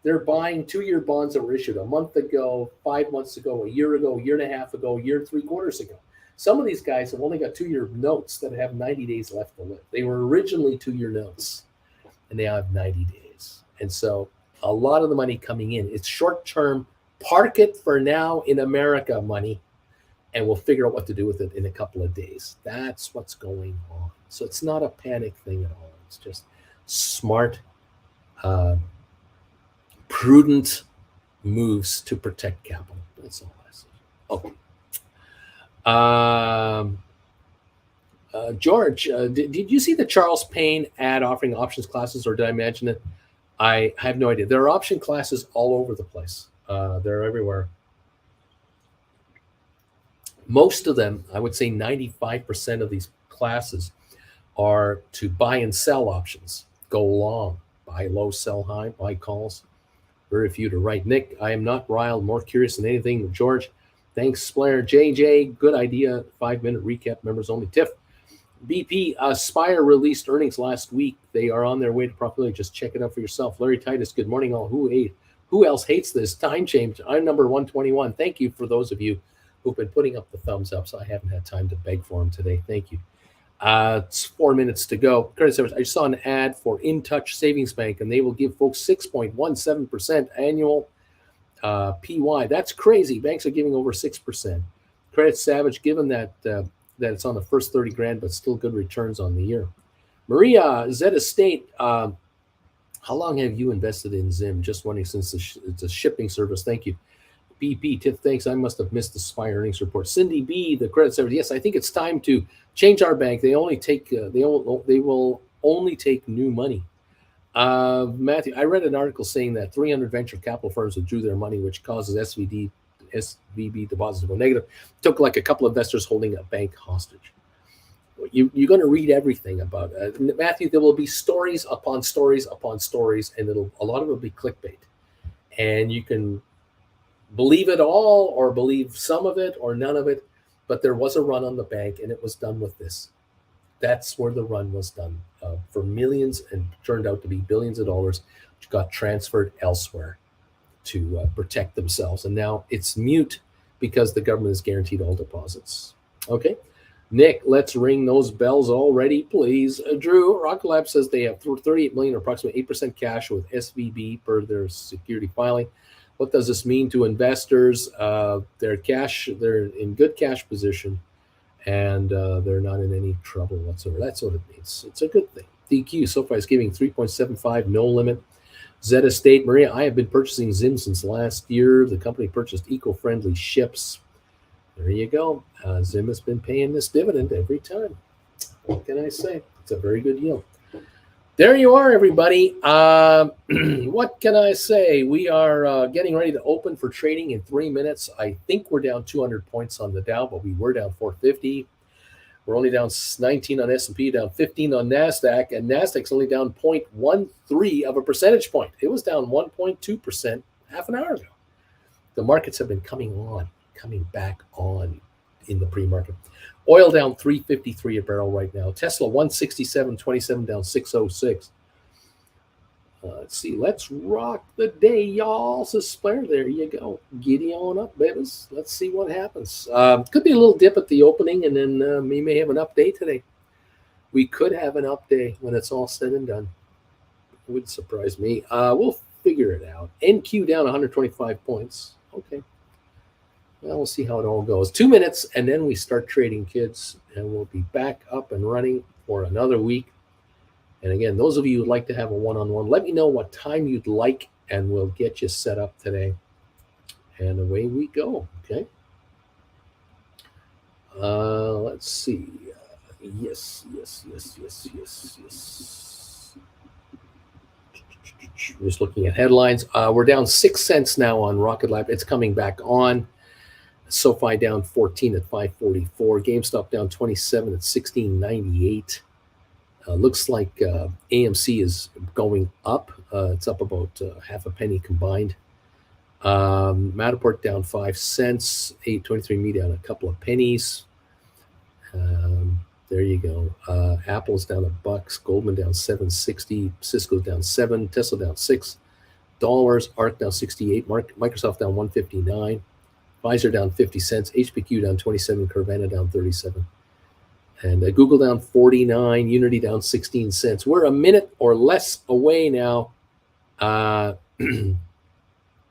they're buying 2-year bonds that were issued a month ago, 5 months ago, a year ago, a year and a half ago, a year and 3 quarters ago. Some of these guys have only got 2-year notes that have 90 days left to live. They were originally 2-year notes, and they have 90 days. And so a lot of the money coming in, it's short-term, park it for now in America money, and we'll figure out what to do with it in a couple of days. That's what's going on. So it's not a panic thing at all. It's just smart, prudent moves to protect capital. That's all I say. Okay. George, did you see the Charles Payne ad offering options classes, or did I imagine it? I have no idea. There are option classes all over the place. They're everywhere. Most of them, I would say 95% of these classes are to buy and sell options. Go long, buy low, sell high, buy calls. Very few to write. Nick, I am not riled, more curious than anything. George, thanks, Blair. JJ, good idea. 5-minute recap, members only. Tiff, BP, Spire released earnings last week. They are on their way to profitability. Just check it out for yourself. Larry Titus, good morning all. Who else hates this? Time change. I'm number 121. Thank you for those of you who've been putting up the thumbs up. So I haven't had time to beg for them today. Thank you. It's 4 minutes to go. I saw an ad for InTouch Savings Bank, and they will give folks 6.17% annual PY. That's crazy. Banks are giving over 6%. Credit Savage, given that it's on the first 30 grand, but still good returns on the year. Maria, Zeta State, how long have you invested in Zim? Just wondering, since it's a shipping service. Thank you. BP, Tiff, thanks. I must have missed the Spire earnings report. Cindy B, the Credit Service. Yes, I think it's time to change our bank. They only take they will only take new money. Matthew, I read an article saying that 300 venture capital firms withdrew their money, which causes SVB deposits to go negative. Took like a couple of investors holding a bank hostage. You're going to read everything about it. Matthew, there will be stories upon stories upon stories, and a lot of it will be clickbait. And you can believe it all or believe some of it or none of it, but there was a run on the bank, and it was done with this. That's where the run was done for millions, and turned out to be billions of dollars, which got transferred elsewhere to protect themselves. And now it's mute because the government has guaranteed all deposits. Okay. Nick, let's ring those bells already, please. Drew, Rocket Lab says they have 38 million, or approximately 8% cash with SVB per their security filing. What does this mean to investors? They're in good cash position, and they're not in any trouble whatsoever. That's what it means. It's a good thing. DQ, SoFi is giving 3.75, no limit. Zeta State, Maria, I have been purchasing Zim since last year. The company purchased eco-friendly ships. There you go. Zim has been paying this dividend every time. What can I say? It's a very good yield. There you are, everybody. What can I say? We are getting ready to open for trading in 3 minutes. I think we're down 200 points on the Dow, but we were down 450. We're only down 19 on S&P, down 15 on NASDAQ, and NASDAQ's only down 0.13 of a percentage point. It was down 1.2% half an hour ago. The markets have been coming back on in the pre-market. Oil down 353 a barrel right now. Tesla 167.27 down 606. Let's see. Let's rock the day, y'all. Suspire. There you go. Giddy on up, babies. Let's see what happens. Could be a little dip at the opening, and then we may have an update today. We could have an update when it's all said and done. It wouldn't surprise me. We'll figure it out. NQ down 125 points. Okay. Well, we'll see how it all goes. 2 minutes, and then we start trading, kids, and we'll be back up and running for another week. And again, those of you who'd like to have a one-on-one, let me know what time you'd like, and we'll get you set up today. And away we go, okay? Let's see. Yes. Just looking at headlines. We're down 6 cents now on Rocket Lab. It's coming back on. SoFi down 14 at 544. GameStop down 27 at 1698. Looks like AMC is going up. It's up about half a penny combined. Matterport down 5 cents. 823 me down a couple of pennies. There you go. Apple's down $1. Goldman down 7.60. Cisco's down 7. Tesla down $6. ARK down 68. Microsoft down 159. Pfizer down 50 cents. HPQ down 27. Carvana down 37. And Google down 49. Unity down 16 cents. We're a minute or less away now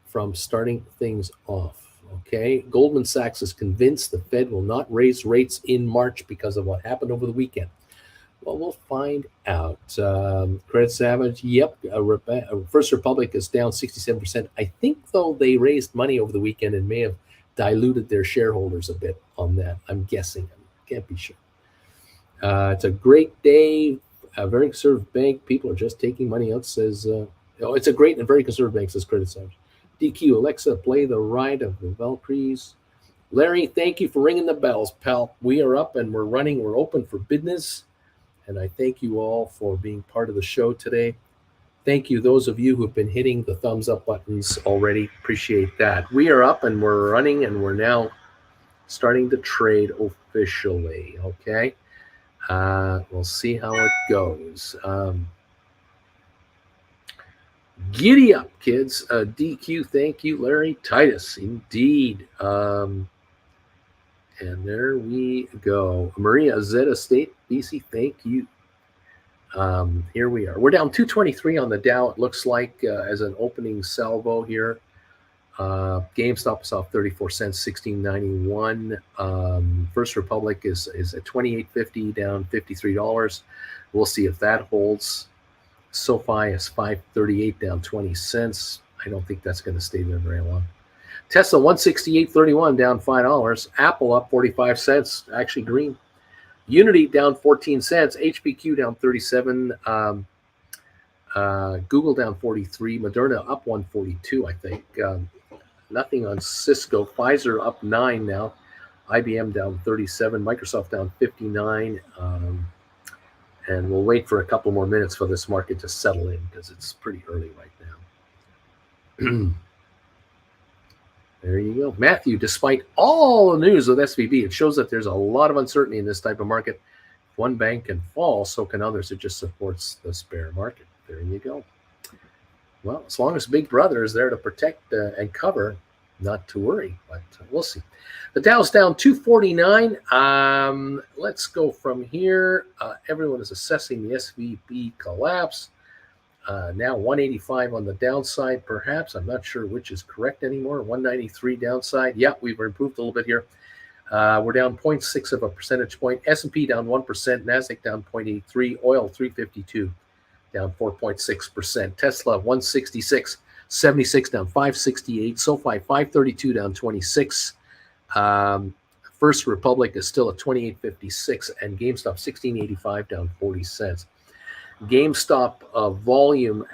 from starting things off. Okay. Goldman Sachs is convinced the Fed will not raise rates in March because of what happened over the weekend. Well, we'll find out. Credit Savage, yep. First Republic is down 67%. I think, though, they raised money over the weekend and may have diluted their shareholders a bit on that. I'm guessing. I can't be sure. It's a great day. A very conservative bank. People are just taking money out, says, it's a great and very conservative bank, says Credit Savage. DQ, Alexa, play the ride of the Valkyries. Larry, thank you for ringing the bells, pal. We are up and we're running. We're open for business. And I thank you all for being part of the show today. Thank you, those of you who have been hitting the thumbs up buttons already. Appreciate that. We are up and we're running, and we're now starting to trade officially, okay? We'll see how it goes. Giddy up, kids. DQ, thank you. Larry, Titus, indeed. And there we go. Maria, Zeta State, BC, thank you. Here we are. We're down 223 on the Dow, it looks like, as an opening salvo here. GameStop is off 34 cents, 16.91. First Republic is at 28.50, down $53. We'll see if that holds. SoFi is 5.38, down 20 cents. I don't think that's going to stay there very long. Tesla 168.31, down $5. Apple up 45 cents, actually green. Unity down 14 cents. HPQ down 37. Google down 43. Moderna up 142, I think. Nothing on Cisco. Pfizer up 9 now. IBM down 37. Microsoft down 59. And we'll wait for a couple more minutes for this market to settle in because it's pretty early right now. There you go. Matthew, despite all the news with SVB, it shows that there's a lot of uncertainty in this type of market. If one bank can fall, so can others. It just supports the bear market. There you go. Well, as long as Big Brother is there to protect and cover, not to worry, but we'll see. The Dow's down 249. Let's go from here. Everyone is assessing the SVB collapse. Now 185 on the downside, perhaps. I'm not sure which is correct anymore. 193 downside. Yeah, we've improved a little bit here. We're down 0.6 of a percentage point. S&P down 1%. NASDAQ down 0.83. Oil 352, down 4.6%. Tesla 166.76, down 568. SoFi 532, down 26. First Republic is still at 28.56, and GameStop 16.85, down 40 cents. GameStop volume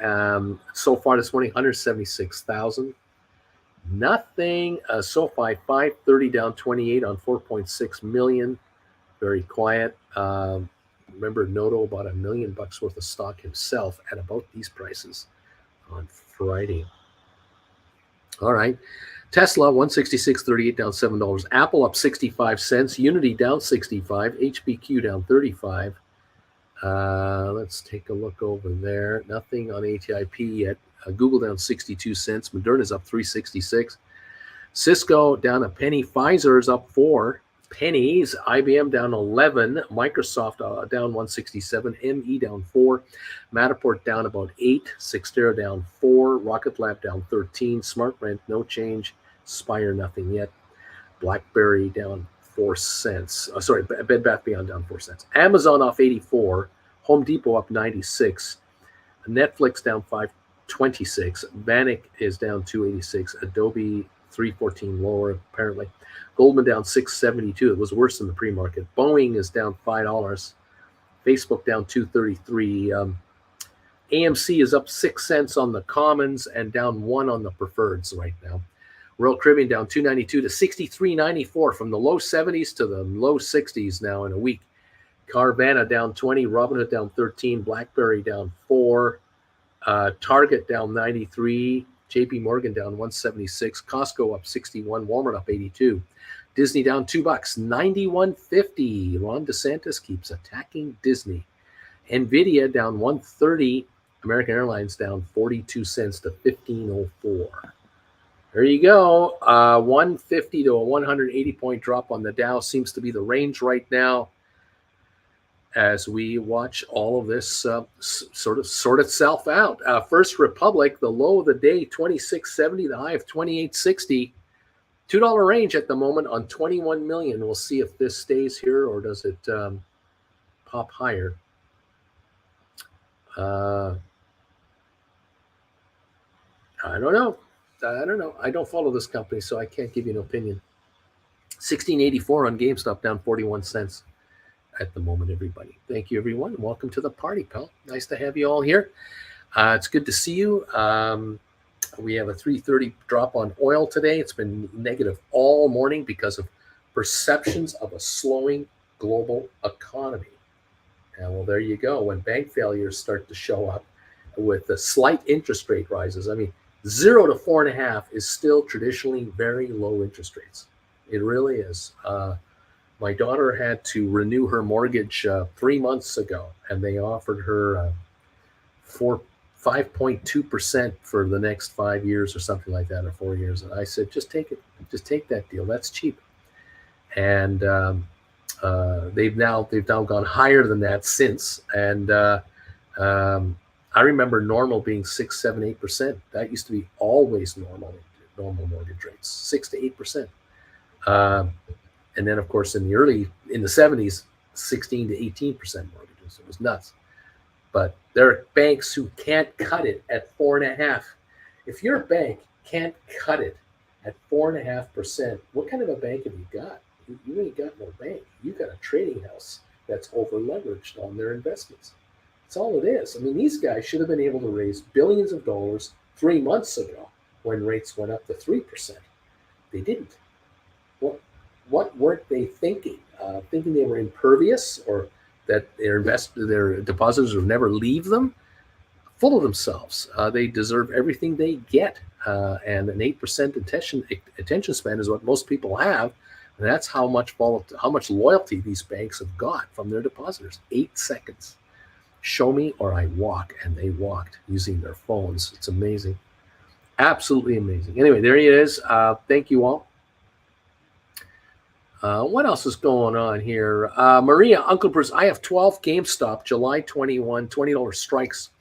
so far this morning 176,000. Nothing. SoFi 530, down 28 on 4.6 million. Very quiet. Remember, Noto bought $1 million worth of stock himself at about these prices on Friday. All right. Tesla 166.38, down $7. Apple up 65 cents. Unity down 65. HBQ down 35. Let's take a look over there. Nothing on ATIP yet. Google down 62 cents. Moderna's up 3.66. Cisco down a penny. Pfizer's up 4 pennies. IBM down 11. Microsoft down 167. ME down 4. Matterport down about 8. Cyxtera down 4. Rocket Lab down 13. SmartRent no change. Spire nothing yet. BlackBerry down 4 cents. Bed Bath Beyond down 4 cents. Amazon off 84. Home Depot up 96. Netflix down 5.26. Bannock is down 2.86. Adobe 3.14 lower apparently. Goldman down 6.72. It was worse than the pre-market. Boeing is down $5. Facebook down 2.33. AMC is up 6 cents on the commons and down 1 on the preferreds right now. Royal Caribbean down 2.92 to 63.94, from the low 70s to the low 60s now in a week. Carvana down 20, Robinhood down 13, BlackBerry down 4, Target down 93, JP Morgan down 176, Costco up 61, Walmart up 82, Disney down $2, 91.50. Ron DeSantis keeps attacking Disney. Nvidia down 130, American Airlines down 42 cents to 15.04. There you go. 150 to a 180 point drop on the Dow seems to be the range right now as we watch all of this sort itself out. First Republic, the low of the day, 26.70, the high of 28.60. $2 range at the moment on 21 million. We'll see if this stays here or does it pop higher. I don't know. I don't follow this company, so I can't give you an opinion. 16.84 on GameStop, down 41 cents at the moment, everybody. Thank you, everyone. Welcome to the party, pal. Nice to have you all here. It's good to see you. We have a 3.30 drop on oil today. It's been negative all morning because of perceptions of a slowing global economy. And well, there you go. When bank failures start to show up with the slight interest rate rises, 0 to 4.5 is still traditionally very low interest rates. It really is. My daughter had to renew her mortgage 3 months ago, and they offered her 5.2% for the next 5 years or something like that, or 4 years. And I said, just take it. Just take that deal. That's cheap. And they've now gone higher than that since. And I remember normal being 6, 7, 8%. That used to be always normal mortgage rates, 6 to 8%. And then, of course, in the 70s, 16 to 18% mortgages. It was nuts. But there are banks who can't cut it at 4.5%. If your bank can't cut it at 4.5%, what kind of a bank have you got? You ain't got no bank. You got a trading house that's over leveraged on their investments. That's all it is. These guys should have been able to raise billions of dollars 3 months ago when rates went up to 3%. They didn't. What weren't they thinking? Thinking they were impervious, or that their depositors would never leave them? Full of themselves. They deserve everything they get. And an 8% attention span is what most people have. And that's how much loyalty these banks have got from their depositors. 8 seconds. Show me or I walk. And they walked using their phones. It's amazing. Absolutely amazing. Anyway, there he is. Thank you all. What else is going on here? Maria, Uncle Bruce, I have 12 GameStop, July 21, $20 strikes.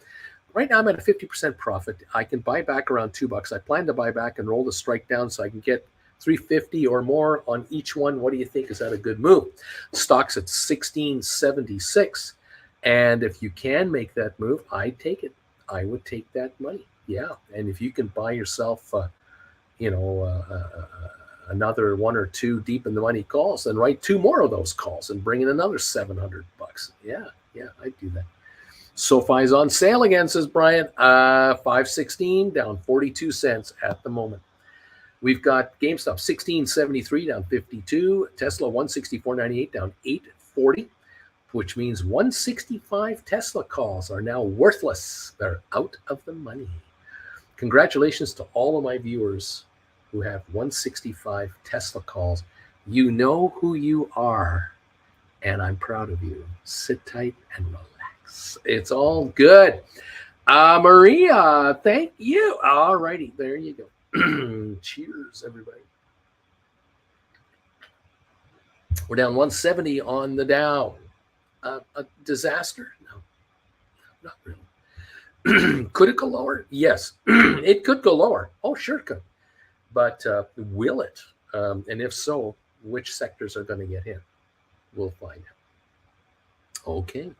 Right now I'm at a 50% profit. I can buy back around $2. I plan to buy back and roll the strike down so I can get 350 or more on each one. What do you think? Is that a good move? Stock's at 1676. And if you can make that move, I take it. I would take that money. Yeah. And if you can buy yourself, another one or two deep in the money calls, then write two more of those calls and bring in another $700. Yeah, I'd do that. SoFi's on sale again, says Brian. $5.16, down 42 cents at the moment. We've got GameStop 16.73, down 52. Tesla 164.98, down 8.40, which means 165 Tesla calls are now worthless. They're out of the money. Congratulations to all of my viewers who have 165 Tesla calls. You know who you are, and I'm proud of you. Sit tight and relax. It's all good. Maria, thank you. All righty, there you go. Cheers, everybody. We're down 170 on the Dow. A disaster? No, not really. Could it go lower? Yes, it could go lower. Oh, sure it could. But will it? And if so, which sectors are going to get hit? We'll find out. Okay.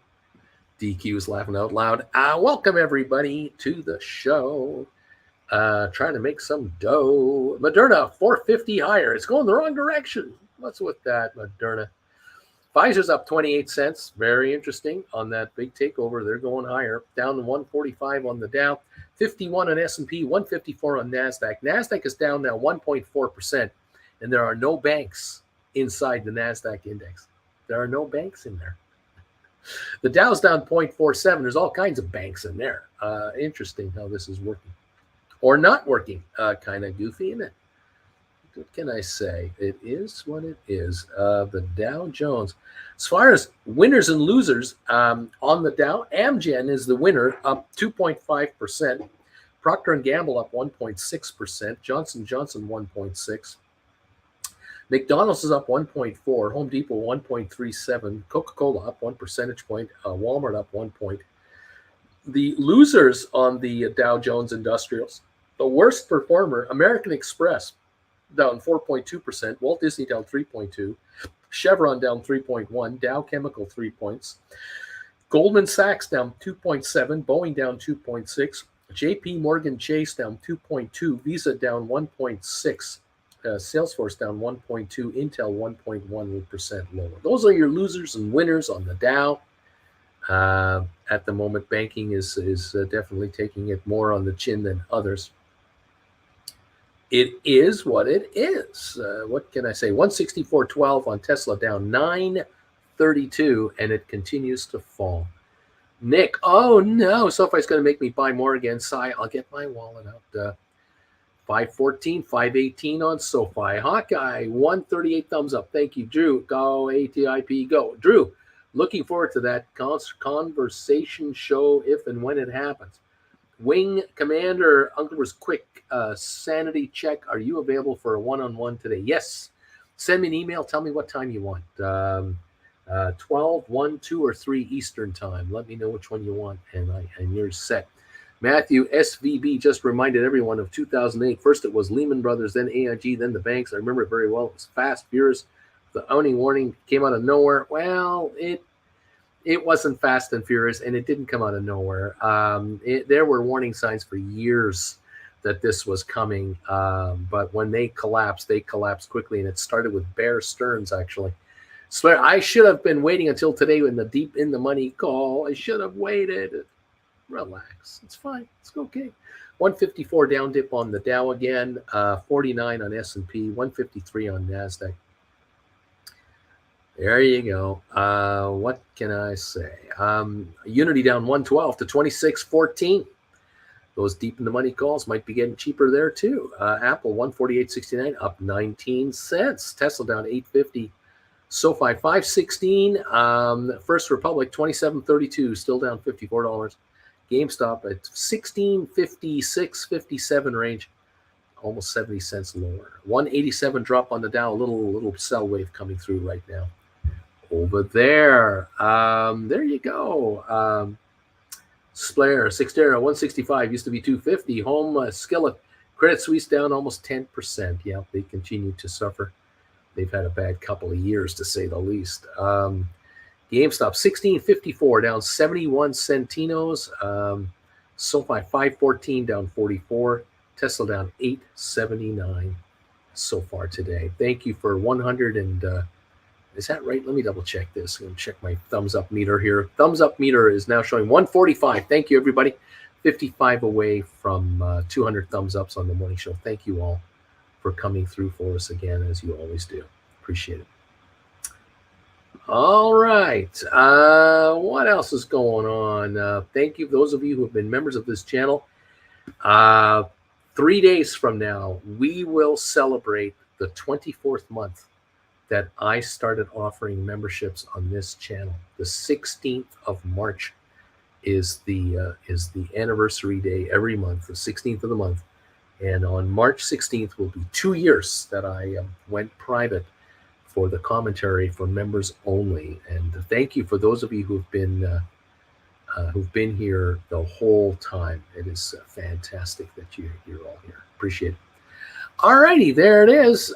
DQ is laughing out loud. Welcome, everybody, to the show. Trying to make some dough. Moderna, 450 higher. It's going the wrong direction. What's with that, Moderna? Pfizer's up 28 cents. Very interesting on that big takeover. They're going higher. Down to 145 on the Dow. 51 on S&P, 154 on NASDAQ. NASDAQ is down now 1.4%, and there are no banks inside the NASDAQ index. There are no banks in there. The Dow's down 0.47. There's all kinds of banks in there. Interesting how this is working. Or not working. Kind of goofy, isn't it? What can I say? It is what it is. The Dow Jones. As far as winners and losers on the Dow, Amgen is the winner, up 2.5%. Procter & Gamble up 1.6%. Johnson & Johnson 1.6%. McDonald's is up 1.4%. Home Depot 1.37%. Coca-Cola up 1 percentage point. Walmart up 1 point. The losers on the Dow Jones Industrials, the worst performer, American Express, down 4.2%. Walt Disney down 3.2%. Chevron down 3.1%. Dow Chemical 3 points. Goldman Sachs down 2.7%. Boeing down 2.6%. JP Morgan Chase down 2.2%. Visa down 1.6%. Salesforce down 1.2%. Intel 1.1% lower. Those are your losers and winners on the Dow. At the moment, banking is definitely taking it more on the chin than others. It is what it is. What can I say? 164.12 on Tesla, down 9.32, and it continues to fall. Nick, oh no, SoFi's going to make me buy more again. I'll get my wallet out. 514, 518 on SoFi. Hawkeye, 138 thumbs up. Thank you, Drew. Go ATIP, go. Drew, looking forward to that conversation show if and when it happens. Wing Commander, Uncle was quick sanity check. Are you available for a one-on-one today? Yes. Send me an email. Tell me what time you want. 12, 1, 2, or 3 Eastern time. Let me know which one you want, and you're set. Matthew, SVB just reminded everyone of 2008. First it was Lehman Brothers, then AIG, then the banks. I remember it very well. It was fast, furious. The owning warning came out of nowhere. Well, it wasn't fast and furious, and it didn't come out of nowhere. There were warning signs for years that this was coming, but when they collapsed quickly, and it started with Bear Stearns, actually. So I should have been waiting until today in the deep in the money call. I should have waited. Relax. It's fine. It's okay. 154 down dip on the Dow again, 49 on S&P, 153 on NASDAQ. There you go. What can I say? Unity down 112 to 26.14. Those deep in the money calls might be getting cheaper there too. Apple 148.69, up 19 cents. Tesla down 8.50. SoFi 5.16. First Republic 27.32, still down $54. GameStop at 1656.57 range, almost 70 cents lower. 187 drop on the Dow, a little sell wave coming through right now. Over there, there you go. Splair, Sixtera, 165, used to be 250. Home, Skillet, Credit Suisse down almost 10%. Yeah, they continue to suffer. They've had a bad couple of years, to say the least. GameStop, 1654, down 71 centinos. SoFi, 514, down 44. Tesla down 879 so far today. Thank you for 100 and... is that right? Let me double check this. I'm going to check my thumbs up meter here. Thumbs up meter is now showing 145. Thank you, everybody. 55 away from 200 thumbs ups on the morning show. Thank you all for coming through for us again, as you always do. Appreciate it. All right. What else is going on? Thank you, those of you who have been members of this channel. 3 days from now, we will celebrate the 24th month that I started offering memberships on this channel. The 16th of March is the anniversary day every month, the 16th of the month. And on March 16th will be 2 years that I went private for the commentary for members only. And thank you for those of you who've been here the whole time. It is fantastic that you're all here. Appreciate it. Alrighty, there it is.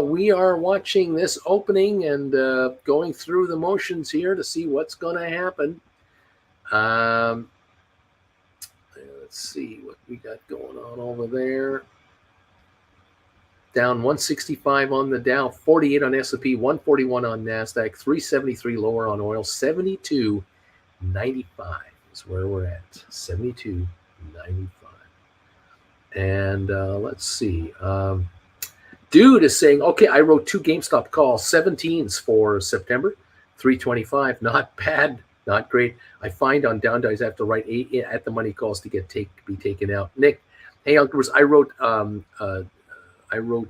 We are watching this opening and going through the motions here to see what's going to happen. Let's see what we got going on over there. Down 165 on the Dow, 48 on S&P, 141 on NASDAQ, 373 lower on oil, 72.95 is where we're at, 72.95. And let's see. Dude is saying, okay, I wrote 2 GameStop calls, 17s for September, 325. Not bad, not great. I find on down days I have to write 8 at the money calls to be taken out. Nick, hey, Uncle Bruce, I wrote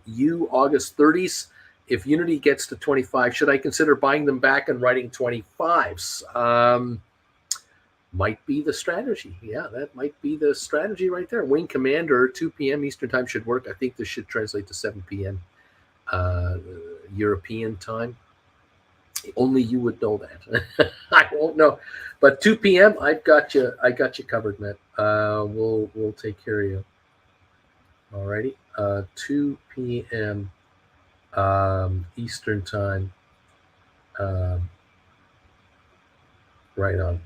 you August 30s. If Unity gets to 25, should I consider buying them back and writing 25s? Might be the strategy. Yeah, that might be the strategy right there. Wing Commander, 2 p.m. Eastern time should work. I think this should translate to 7 p.m. European time. Only you would know that. I won't know. But 2 p.m. I got you covered, Matt. We'll take care of you. Alrighty. 2 p.m. Eastern time. Right on.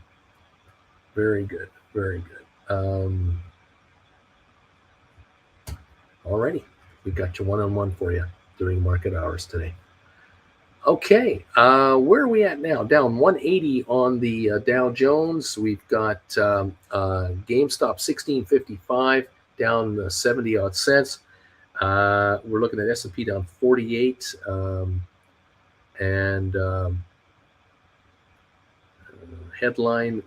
Very good. Very good. Alrighty. We got you one-on-one for you during market hours today. Okay. Where are we at now? Down 180 on the Dow Jones. We've got GameStop 1655 down 70 odd cents. We're looking at S&P down 48 and headline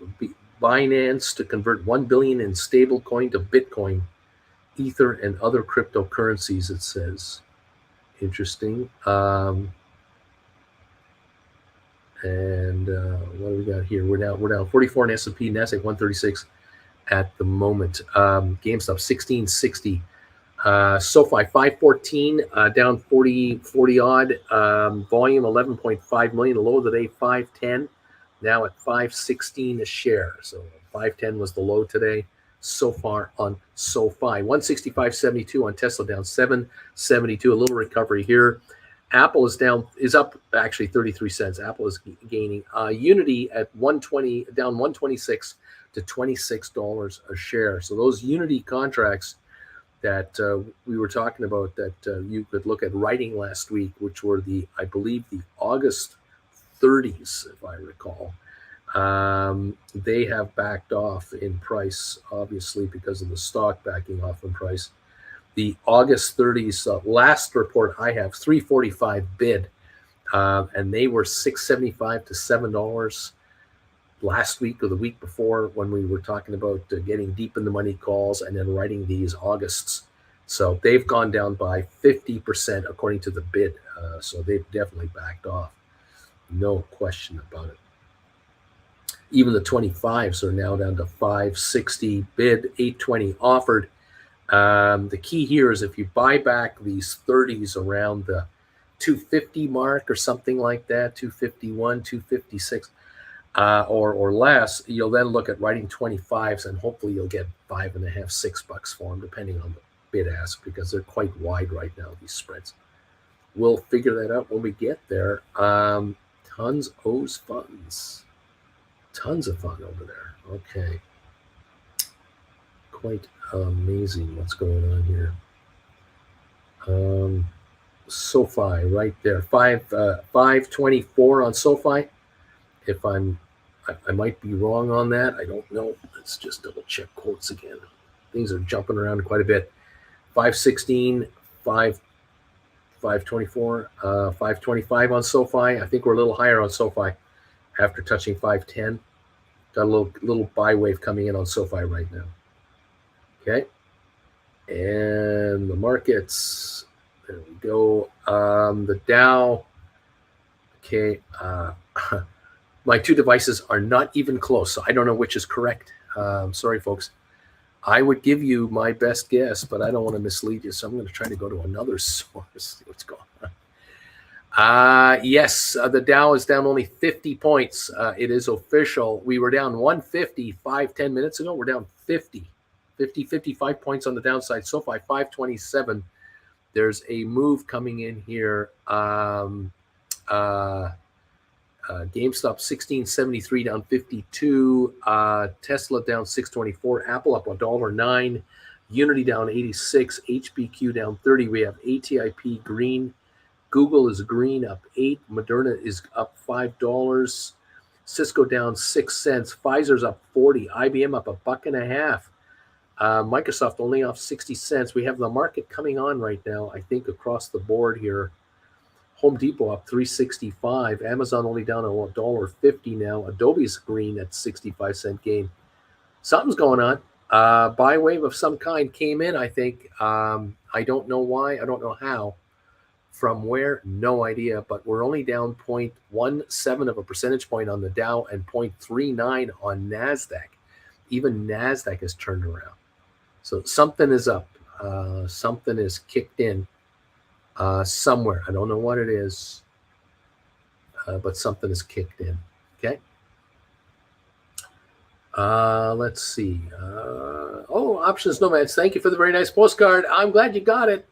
Binance to convert 1 billion in stablecoin to Bitcoin, Ether, and other cryptocurrencies, it says. Interesting. And what do we got here? We're down 44 in S&P, NASDAQ 136 at the moment. GameStop 1660. SoFi 514, down 40 odd. Volume 11.5 million. Low of the day 510. Now at 516 a share. So 510 was the low today. So far on SoFi. 165.72 on Tesla, down 7.72. A little recovery here. Apple is up actually 33 cents. Apple is gaining. Unity at 120, down 126 to $26 a share. So those Unity contracts that we were talking about that you could look at writing last week, which were I believe the August 30s, if I recall, they have backed off in price, obviously because of the stock backing off in price. The August 30s last report I have 345 bid, and they were $6.75 to $7 last week or the week before when we were talking about getting deep in the money calls and then writing these Augusts. So they've gone down by 50% according to the bid. So they've definitely backed off. No question about it. Even the 25s are now down to 560 bid, 820 offered. The key here is if you buy back these 30s around the 250 mark or something like that, 251, 256, or less, you'll then look at writing 25s, and hopefully you'll get $5.5, $6 for them, depending on the bid ask, because they're quite wide right now, these spreads. We'll figure that out when we get there. Tons O's funds. Tons of fun over there. Okay. Quite amazing what's going on here. SoFi right there. 524 on SoFi. If I might be wrong on that. I don't know. Let's just double check quotes again. Things are jumping around quite a bit. 516, 524, 525 on SoFi. I think we're a little higher on SoFi after touching 510. Got a little buy wave coming in on SoFi right now. Okay. And the markets, there we go. The Dow, okay. My two devices are not even close, so I don't know which is correct. Sorry, folks. I would give you my best guess, but I don't want to mislead you, so I'm going to try to go to another source, see what's going on. Yes, the Dow is down only 50 points. It is official. We were down 150 5-10 minutes ago. We're down 55 points on the downside. SoFi 527. There's a move coming in here. GameStop 1673 down 52. Tesla down 624. Apple up $1.09. Unity down 86. HBQ down 30. We have ATIP green. Google is green, up 8. Moderna is up $5. Cisco down 6 cents. Pfizer's up 40. IBM up $1.50. Microsoft only off 60 cents. We have the market coming on right now, I think, across the board here. Home Depot up $3.65. Amazon only down $1.50 now. Adobe's green at 65-cent gain. Something's going on. Buy wave of some kind came in, I think. I don't know why. I don't know how. From where? No idea. But we're only down 0.17 of a percentage point on the Dow and 0.39 on NASDAQ. Even NASDAQ has turned around. So something is up. Something is kicked in somewhere. I don't know what it is, but something is kicked in. Okay. Let's see. Options Nomads. Thank you for the very nice postcard. I'm glad you got it.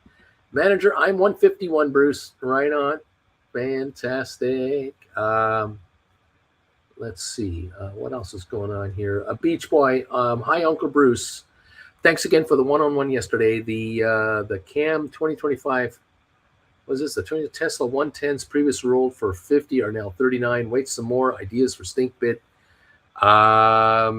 Manager, I'm 151, Bruce. Right on. Fantastic. Let's see. What else is going on here? Beach Boy. Hi, Uncle Bruce. Thanks again for the one-on-one yesterday. The CAM 2025. What is this? The Tesla 110s previous rolled for 50 are now 39. Wait some more. Ideas for stink bit. I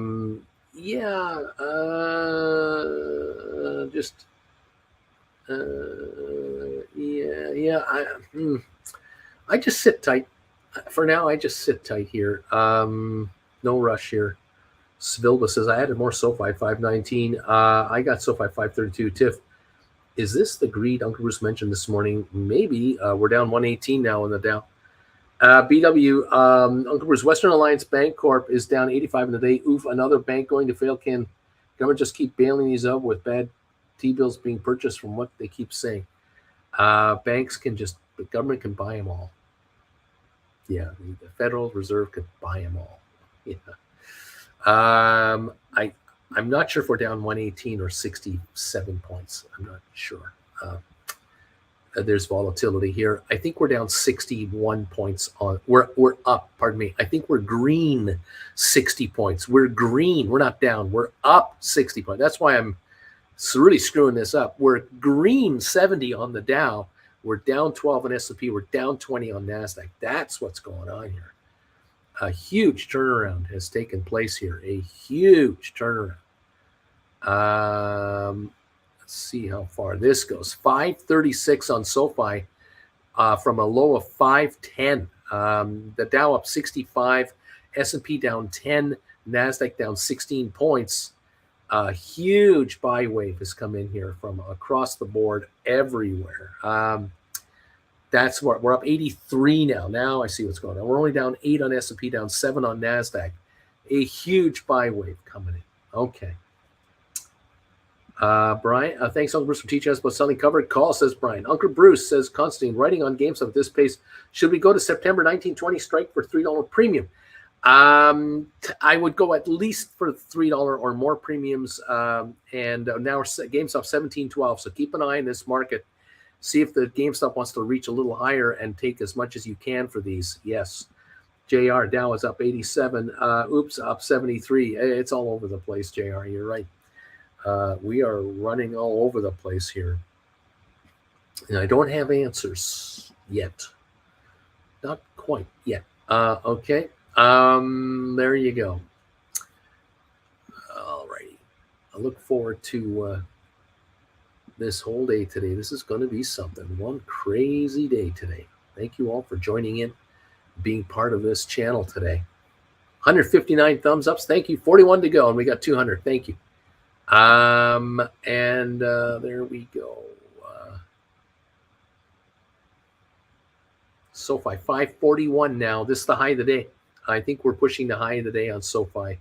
just sit tight. For now, I just sit tight here. No rush here. Svilba says, I added more SoFi 519. I got SoFi 532. Tiff, is this the greed Uncle Bruce mentioned this morning? Maybe. We're down 118 now in the Dow. BW, Uncle Bruce, Western Alliance Bank Corp is down 85 in the day. Oof, another bank going to fail. Can government just keep bailing these out with bad T-bills being purchased from what they keep saying? Banks can just, the government can buy them all. Yeah, the Federal Reserve could buy them all. Yeah. I'm not sure if we're down 118 or 67 points. I'm not sure. There's volatility here. I think we're down 61 points on. We're up. Pardon me. I think we're green 60 points. We're green. We're not down. We're up 60 points. That's why I'm really screwing this up. We're green 70 on the Dow. We're down 12 on S&P. We're down 20 on NASDAQ. That's what's going on here. A huge turnaround has taken place here. A huge turnaround. Let's see how far this goes. 536 on SoFi from a low of 510. The Dow up 65, S&P down 10, NASDAQ down 16 points. A huge buy wave has come in here from across the board everywhere. That's what we're up 83 now. Now I see what's going on. We're only down 8 on S&P, down 7 on NASDAQ. A huge buy wave coming in. Okay. Brian, thanks, Uncle Bruce, for teaching us about selling covered call, says Brian. Uncle Bruce says, Constantine, writing on GameStop at this pace, should we go to September 1920 strike for $3 premium? I would go at least for $3 or more premiums. And now GameStop 17.12. So keep an eye on this market. See if the GameStop wants to reach a little higher and take as much as you can for these. Yes. JR, Dow is up 87. Up 73. It's all over the place, JR. You're right. We are running all over the place here. And I don't have answers yet. Not quite yet. Okay. There you go. All righty. I look forward to this whole day today. This is going to be something. One crazy day today. Thank you all for joining in, being part of this channel today. 159 thumbs ups. Thank you. 41 to go, and we got 200. Thank you. There we go. SoFi 541 now. This is the high of the day. I think we're pushing the high of the day on SoFi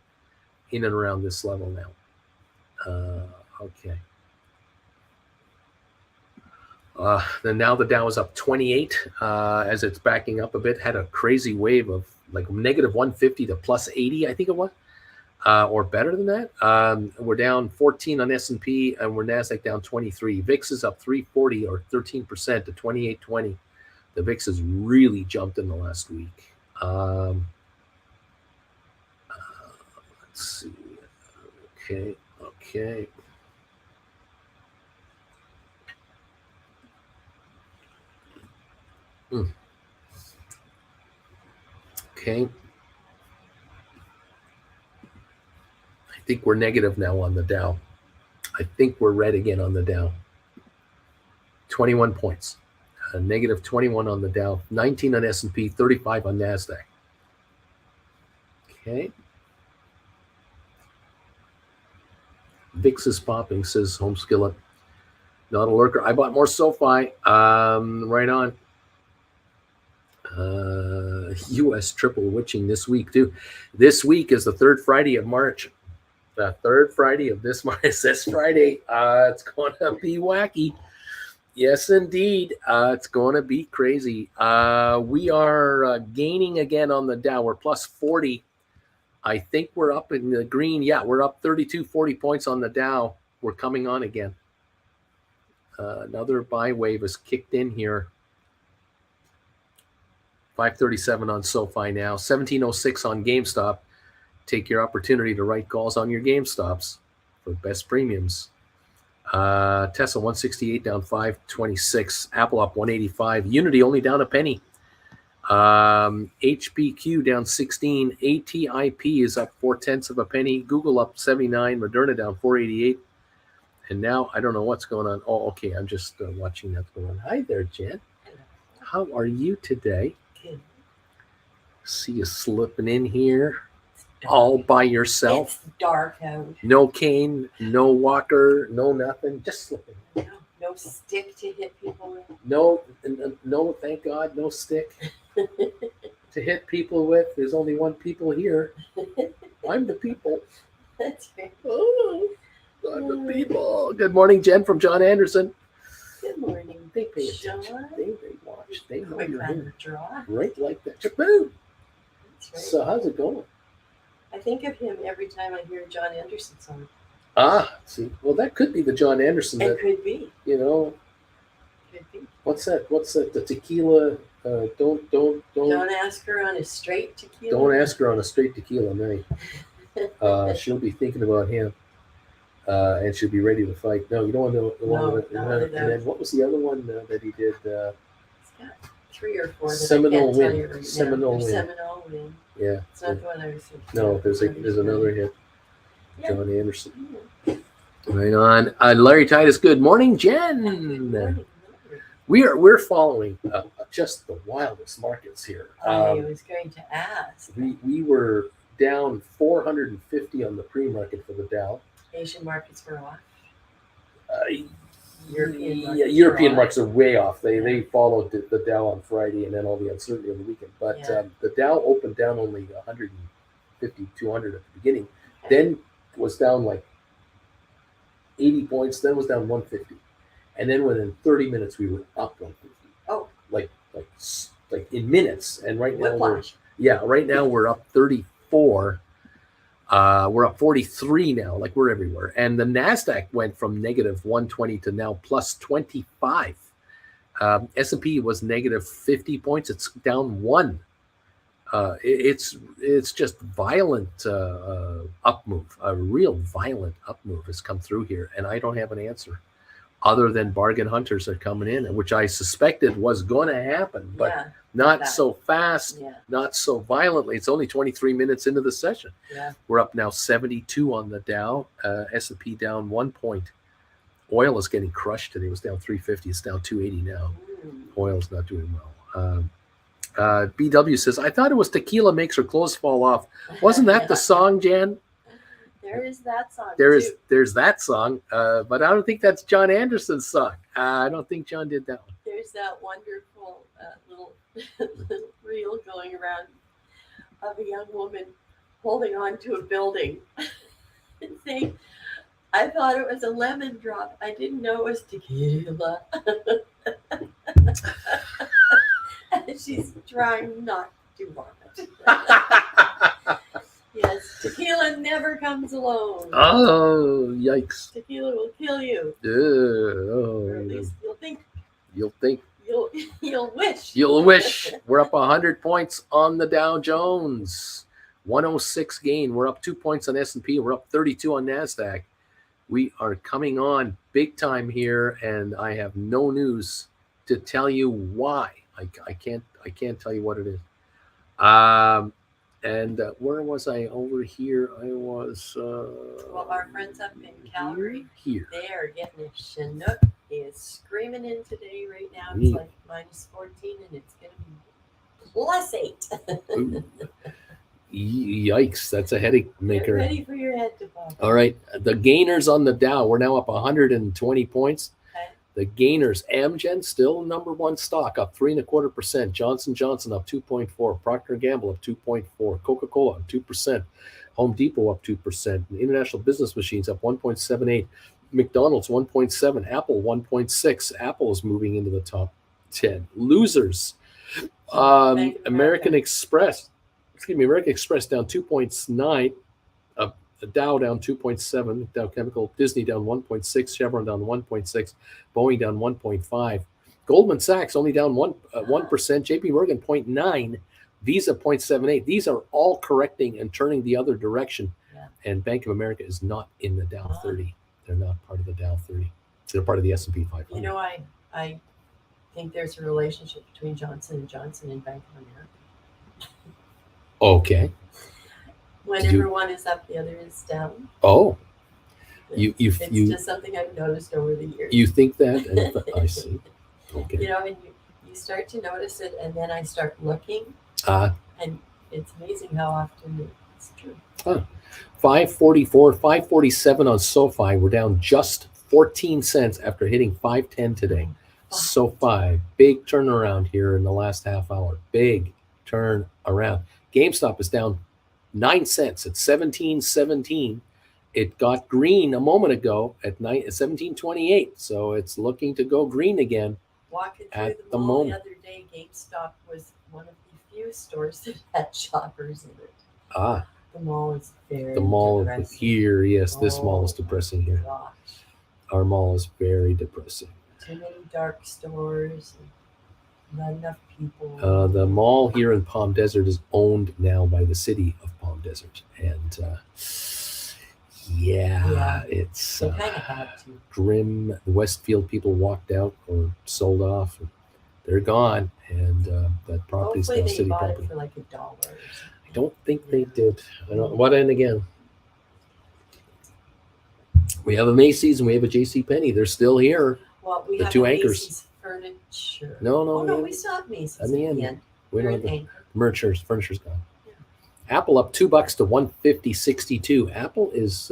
in and around this level now. Okay. Then now the Dow is up 28 as it's backing up a bit. Had a crazy wave of like negative 150 to plus 80, I think it was, or better than that. We're down 14 on S&P, and we're NASDAQ down 23. VIX is up 340 or 13% to 2820. The VIX has really jumped in the last week. Let's see. Okay. Okay. I think we're negative now on the Dow. I think we're red again on the Dow. 21 points. Negative 21 on the Dow. 19 on S&P. 35 on NASDAQ. Okay. VIX is popping, says Home Skillet. Not a lurker. I bought more SoFi. Right on. U.S. triple witching this week, too. This week is the third Friday of March. The third Friday of this month. It's this Friday. It's going to be wacky. Yes, indeed. It's going to be crazy. We are gaining again on the Dow. We're plus 40. I think we're up in the green. Yeah, we're up 40 points on the Dow. We're coming on again. Another buy wave is kicked in here. 537 on SoFi now. 1706 on GameStop. Take your opportunity to write calls on your GameStops for best premiums. Tesla 168 down 526. Apple up 185. Unity only down a penny. HPQ down 16. ATIP is up 0.4 of a penny. Google up 79. Moderna down 488. And now I don't know what's going on. Oh, okay. I'm just watching that going on. Hi there, Jen. How are you today? Good. See you slipping in here all by yourself. It's dark out. No cane, no walker, no nothing. Just slipping. No stick to hit people with. No, thank God, no stick to hit people with. There's only one people here. I'm the people. That's right. Oh, I'm the people. Good morning, Jen from John Anderson. Good morning, They pay John. attention. They watch. They know Quick you're on here. the draw. Right like that. Boom. That's right. So how's it going? I think of him every time I hear a John Anderson song. See, well, that could be the John Anderson. It That, could be. you know, Could be. what's that? The tequila. Don't ask her on a straight tequila. Don't ask her on a straight tequila night. She'll be thinking about him, and she'll be ready to fight. No, you don't want to. No, and then what was the other one that he did? He's got 3 or 4 that Seminole I can't Win. tell you right Seminole now. Win. Seminole Win. Yeah. It's not the one I was thinking. No, there's another hit. Yeah. John Anderson. Right on. Larry Titus. Good morning, Jen. Good morning. We're following just the wildest markets here. I was going to ask. We were down 450 on the pre-market for the Dow. Asian markets were off. European markets are way off. They followed the Dow on Friday and then all the uncertainty on the weekend. But the Dow opened down only 100 150, 200 at the beginning. Then was down like 80 points, then was down 150. And then within 30 minutes, we were up 150. Oh. Like in minutes. And right now, Whiplash. we're up 34. We're up 43 now, like we're everywhere. And the NASDAQ went from negative 120 to now plus 25. S&P was negative 50 points. It's down 1. It's just violent up move. A real violent up move has come through here, and I don't have an answer other than bargain hunters are coming in, which I suspected was going to happen, but not so fast, not so violently. It's only 23 minutes into the session. We're up now 72 on the Dow, S&P down 1 point. Oil is getting crushed today. It was down 350. It's down 280 now. Oil's not doing well. BW says, I thought it was tequila makes her clothes fall off. Wasn't that the song, Jan? There is that song. There's that song, but I don't think that's John Anderson's song. I don't think John did that one. There's that wonderful little reel going around of a young woman holding on to a building and saying, I thought it was a lemon drop. I didn't know it was tequila. And she's trying not to vomit. Yes, tequila never comes alone. Oh, yikes. Tequila will kill you. Or at least you'll think. You'll wish. You'll wish. We're up 100 points on the Dow Jones. 106 gain. We're up 2 points on S&P. We're up 32 on NASDAQ. We are coming on big time here, and I have no news to tell you why. I can't tell you what it is. And where was I? Over here. I was. Well, our friends up in Calgary, here. They are getting a Chinook. He is screaming in today right now. It's like minus 14, and it's going to be plus 8. Yikes, that's a headache maker. Get ready for your head to pop. All right, the gainers on the Dow, we're now up 120 points. Okay. The gainers, Amgen still number one stock, up 3.25%. Johnson & Johnson up 2.4%. Procter & Gamble up 2.4%. Coca-Cola up 2%. Home Depot up 2%. The International Business Machines up 1.78%. McDonald's 1.7%. Apple 1.6%. Apple is moving into the top 10. Losers, American Express down 2.9%. The Dow down 2.7%, Dow Chemical, Disney down 1.6%, Chevron down 1.6%, Boeing down 1.5%, Goldman Sachs only down 1%, JP Morgan 0.9%, Visa 0.78%. These are all correcting and turning the other direction. And Bank of America is not in the Dow 30. They're not part of the Dow 30. They're part of the S&P 500. You know, I think there's a relationship between Johnson & Johnson and Bank of America. Okay. Whenever one is up, the other is down. Oh, it's just something I've noticed over the years. You think that? And I see. Okay. You know, and you start to notice it, and then I start looking, and it's amazing how often it's true. 544, 547 on SoFi. We're down just 14 cents after hitting 510 today. SoFi, big turnaround here in the last half hour. Big turn around. GameStop is down 9 cents at 17.17. It got green a moment ago at 17.28, so it's looking to go green again. Walking through the mall the other day, GameStop was one of the few stores that had shoppers in it. The mall is very depressing. Here, yes, this mall is depressing here. Gosh. Our mall is very depressing. Too many dark stores. Not enough people. The mall here in Palm Desert is owned now by the city of Palm Desert, and it's they kind of had to. Grim. The Westfield people walked out or sold off. And they're gone, and that property is now city property. It for like $1. I don't think they did. I don't. What end again? We have a Macy's and we have a JCPenney. They're still here. Well, we the have two a anchors. Macy's Furniture. No, we still have Macy's at the end. We don't have the furniture's gone. Yeah. Apple up $2 to 150.62. Apple is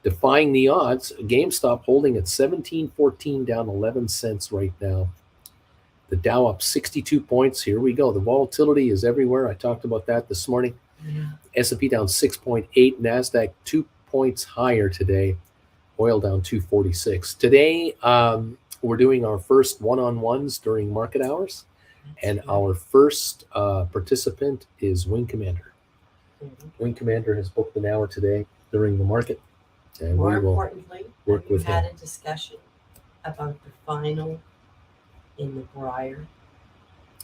defying the odds. GameStop holding at 17.14, down 11 cents right now. The Dow up 62 points. Here we go. The volatility is everywhere. I talked about that this morning. S&P down 6.8, NASDAQ 2 points higher today. Oil down 246. Today, we're doing our first one-on-ones during market hours, and our first participant is Wing Commander. Wing Commander has booked an hour today during the market, and More we will importantly, work we with had him. a discussion about the final in the Briar.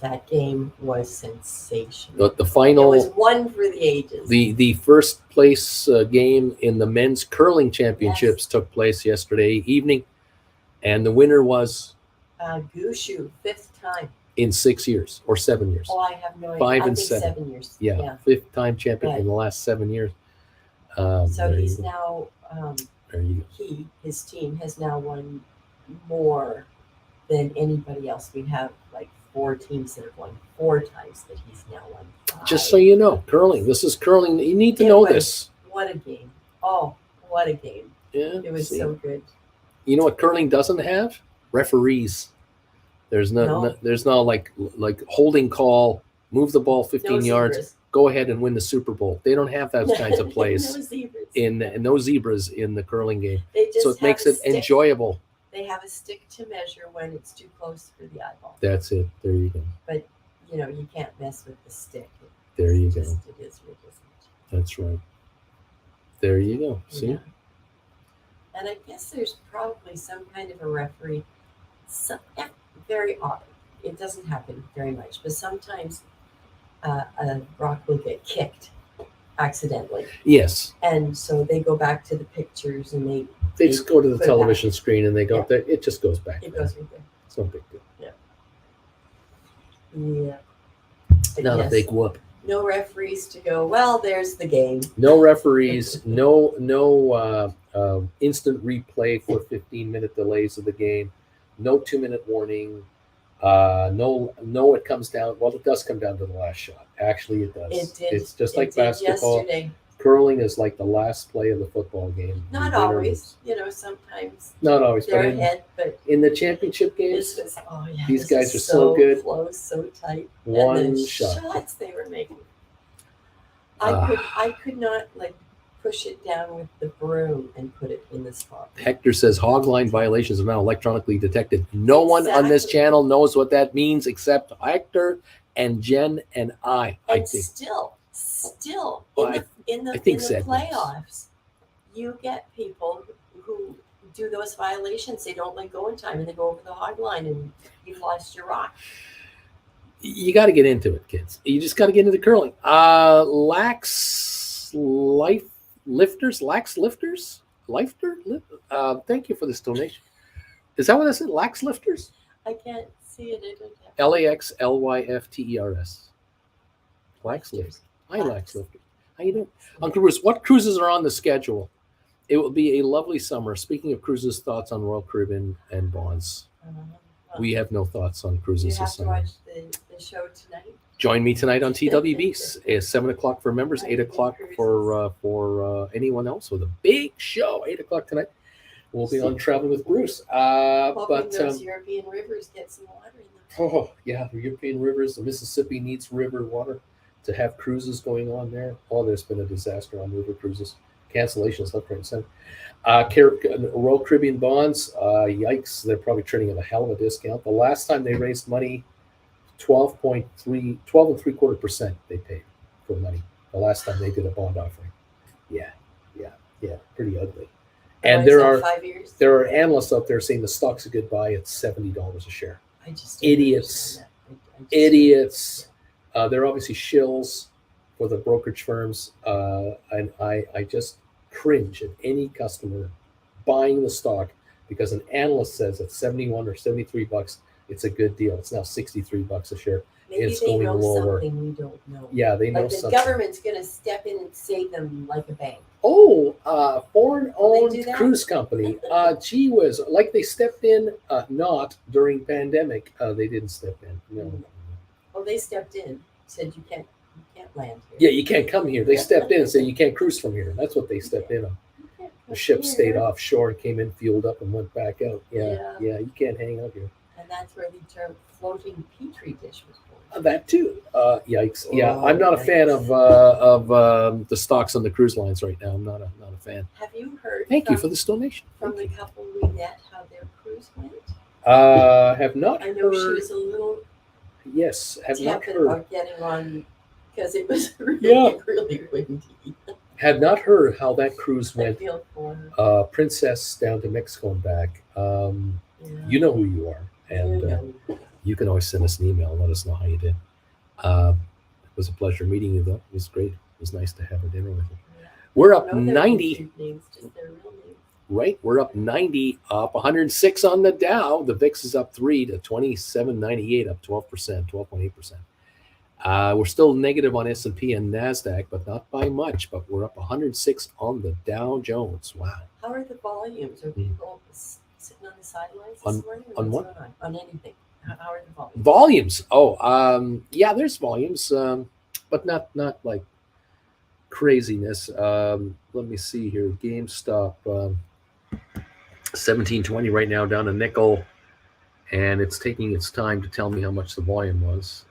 That game was sensational. The final, it was one for the ages. the first place game in the men's curling championships took place yesterday evening, and the winner was Gushu, 5th time. in 6 years or 7 years. Oh, I have no idea. 5 I and think 7. 7 years. Yeah, 5th time champion in the last 7 years. So he's now, there you go. his team has now won more than anybody else. We have like 4 teams that have won 4 times, that he's now won 5. Just so you know, curling. This is curling. You need to know this. What a game. Oh, what a game. Yeah, It was so good. You know what curling doesn't have? Referees. There's there's no like holding call, move the ball 15 yards, zebras. Go ahead and win the Super Bowl. They don't have those kinds of plays No zebras. no zebras in the curling game. They just So it makes it enjoyable. They have a stick to measure when it's too close for the eyeball. That's it. There you go. But you can't mess with the stick. There you go. It is or it isn't. That's right. There you go. See? Yeah. And I guess there's probably some kind of a referee. Very often, it doesn't happen very much, but sometimes a rock will get kicked accidentally. Yes. And so they go back to the pictures and they just go to the put it television screen and they go Yeah. there. It just goes back. It there. goes right there. It's no big deal. Yeah. But Not a yes, big whoop. no referees to go, well, there's the game. No referees. No instant replay for 15-minute delays of the game. No 2-minute warning. No, it comes down. Well, it does come down to the last shot. Actually, it does. It did. It's just It like did basketball. yesterday. Curling is like the last play of the football game. Not The winner always. was- Sometimes Not always, they're but in, ahead, but in the championship this games, was, these this guys is are so good. close, so tight. One and the shot. shots they were making. Ah. I could not push it down with the broom and put it in the spot. Hector says hog line violations are now electronically detected. No one on this Exactly. channel knows what that means except Hector and Jen and I And think. still Well, in the I think in the Zed knows. playoffs, you get people who do those violations. They don't let go in time and they go over the hog line and you've lost your rock. You got to get into it, kids. You just got to get into curling. Lax Lifters. Thank you for this donation. Is that what I said? Lax Lifters? I can't see it. I don't have LAXLYFTERS. Lax Lifters. Hi, Lax Lifters. How you doing? Uncle Bruce, what cruises are on the schedule? It will be a lovely summer. Speaking of cruises, thoughts on Royal Caribbean and bonds. We have no thoughts on You cruises have this to summer. watch the show tonight. Join me tonight on TWBs. It's 7 o'clock for members, 8 o'clock for anyone else with a big show. 8 o'clock tonight. We'll be on Travel with Bruce. Hoping those European rivers get some water in them. Oh, yeah, the European rivers, the Mississippi needs river water to have cruises going on there. Oh, there's been a disaster on river cruises. Cancellations left, right, and center. Royal Caribbean bonds, yikes, they're probably trading at a hell of a discount. The last time they raised money, 12.75% they paid for money. The last time they did a bond offering. Yeah, pretty ugly. And there are 5 years. there are analysts out there saying the stock's a good buy at $70 a share. I just don't Idiots. understand that. I just Idiots. They're obviously shills for the brokerage firms. And I just cringe at any customer buying the stock because an analyst says at 71 or 73 bucks, it's a good deal. It's now 63 bucks a share. Maybe It's they going know lower. something we don't know. Yeah, they know Like the something. government's going to step in and save them like a bank. Oh, Will foreign-owned they do that? cruise company. Gee whiz, like they stepped in, not during pandemic. They didn't step in. No. Oh, they stepped in, said you can't land here. Yeah, you can't come here. They stepped in and said you can't cruise from here. That's what they stepped in on. You can't The come ship here. stayed offshore and came in, fueled up, and went back out. Yeah, Yeah. you can't hang out here. And that's where the term floating petri dish was born. That too. Yikes. Yeah, Oh, I'm not a fan of the stocks on the cruise lines right now. I'm not a fan. Have you heard? Thank you for this donation. From the couple we met, how their cruise went? Have not I know heard. she was a little Yes, have not tepid heard. about getting on because it was really, really windy. Have not heard how that cruise I went. feel for her. Princess down to Mexico and back. Yeah. You know who you are, and you can always send us an email and let us know how you did. It was a pleasure meeting you, though. It was great. It was nice to have a dinner with you. Yeah. We're up I know their 90. names, just their real names. Right, we're up 90, up 106 on the Dow. The VIX is up 3 to 2798, up 12%, 12.8%. We're still negative on S&P and NASDAQ, but not by much. But we're up 106 on the Dow Jones. Wow. How are the volumes? Are people sitting on the sidelines this morning? On what? What's going on? On anything? How are the volumes? Volumes. Oh, yeah, there's volumes, but not like craziness. Let me see here. GameStop, 1720 right now, down a nickel, and it's taking its time to tell me how much the volume was.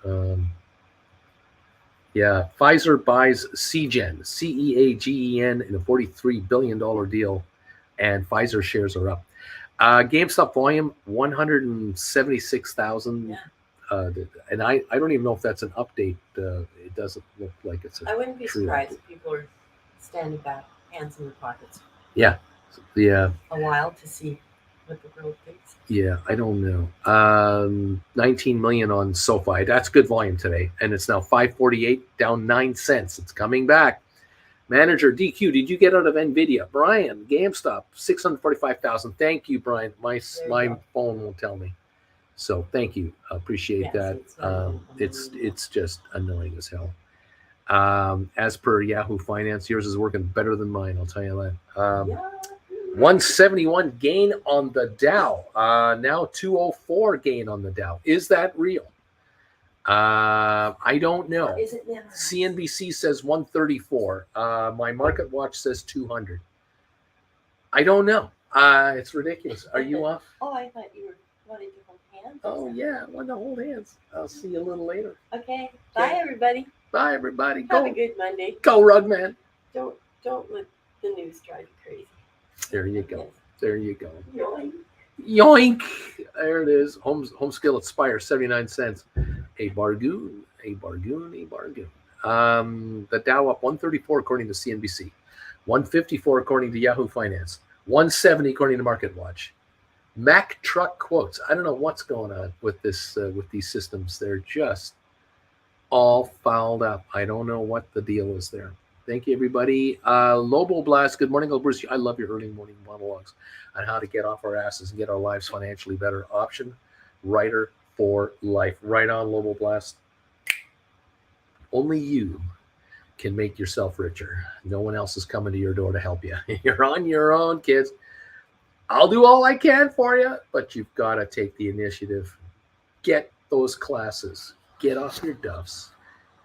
Yeah, Pfizer buys Seagen, CEAGEN, in a $43 billion deal, and Pfizer shares are up. GameStop volume 176,000. Yeah. And I don't even know if that's an update. It doesn't look like it's I wouldn't be true surprised update. if people are standing back, hands in their pockets. Yeah. A while to see what the world thinks. Yeah, I don't know. 19 million on SoFi. That's good volume today. And it's now 548, down 9 cents. It's coming back. Manager DQ, did you get out of NVIDIA? Brian, GameStop, 645,000. Thank you, Brian. My phone won't tell me. So thank you. Appreciate that. It's just annoying as hell. As per Yahoo Finance, yours is working better than mine, I'll tell you that. 171 gain on the Dow. Now 204 gain on the Dow. Is that real? I don't know. Is it now? CNBC says 134. My market watch says 200. I don't know. It's ridiculous. Are you off? Oh, I thought you were wanting to hold hands. Oh, yeah. I want to hold hands. I'll see you a little later. Okay. Bye, everybody. Bye, everybody. Have a good Monday. Go, Rugman. Don't let the news drive you crazy. There you go. Yes. There you go. Yoink. Yoink. There it is. Home skillet Spire, 79 cents. A bargain. The Dow up 134 according to CNBC, 154 according to Yahoo Finance, 170 according to MarketWatch. Mack truck quotes. I don't know what's going on with this with these systems. They're just all fouled up. I don't know what the deal is there. Thank you, everybody. Lobo Blast. Good morning, Bruce. I love your early morning monologues on how to get off our asses and get our lives financially better. Option writer for life. Right on, Lobo Blast. Only you can make yourself richer. No one else is coming to your door to help you. You're on your own, kids. I'll do all I can for you, but you've got to take the initiative. Get those classes. Get off your duffs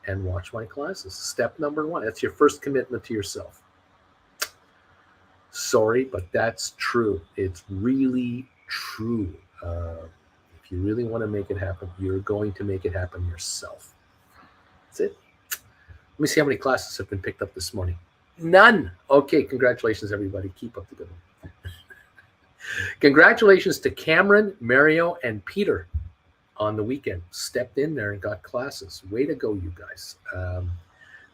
and watch my classes. Step number 1. That's your first commitment to yourself. Sorry, but that's true. It's really true. If you really want to make it happen, you're going to make it happen yourself. That's it. Let me see how many classes have been picked up this morning. None. Okay, congratulations, everybody. Keep up the good one. Congratulations to Cameron, Mario, and Peter on the weekend. Stepped in there and got classes. Way to go, you guys.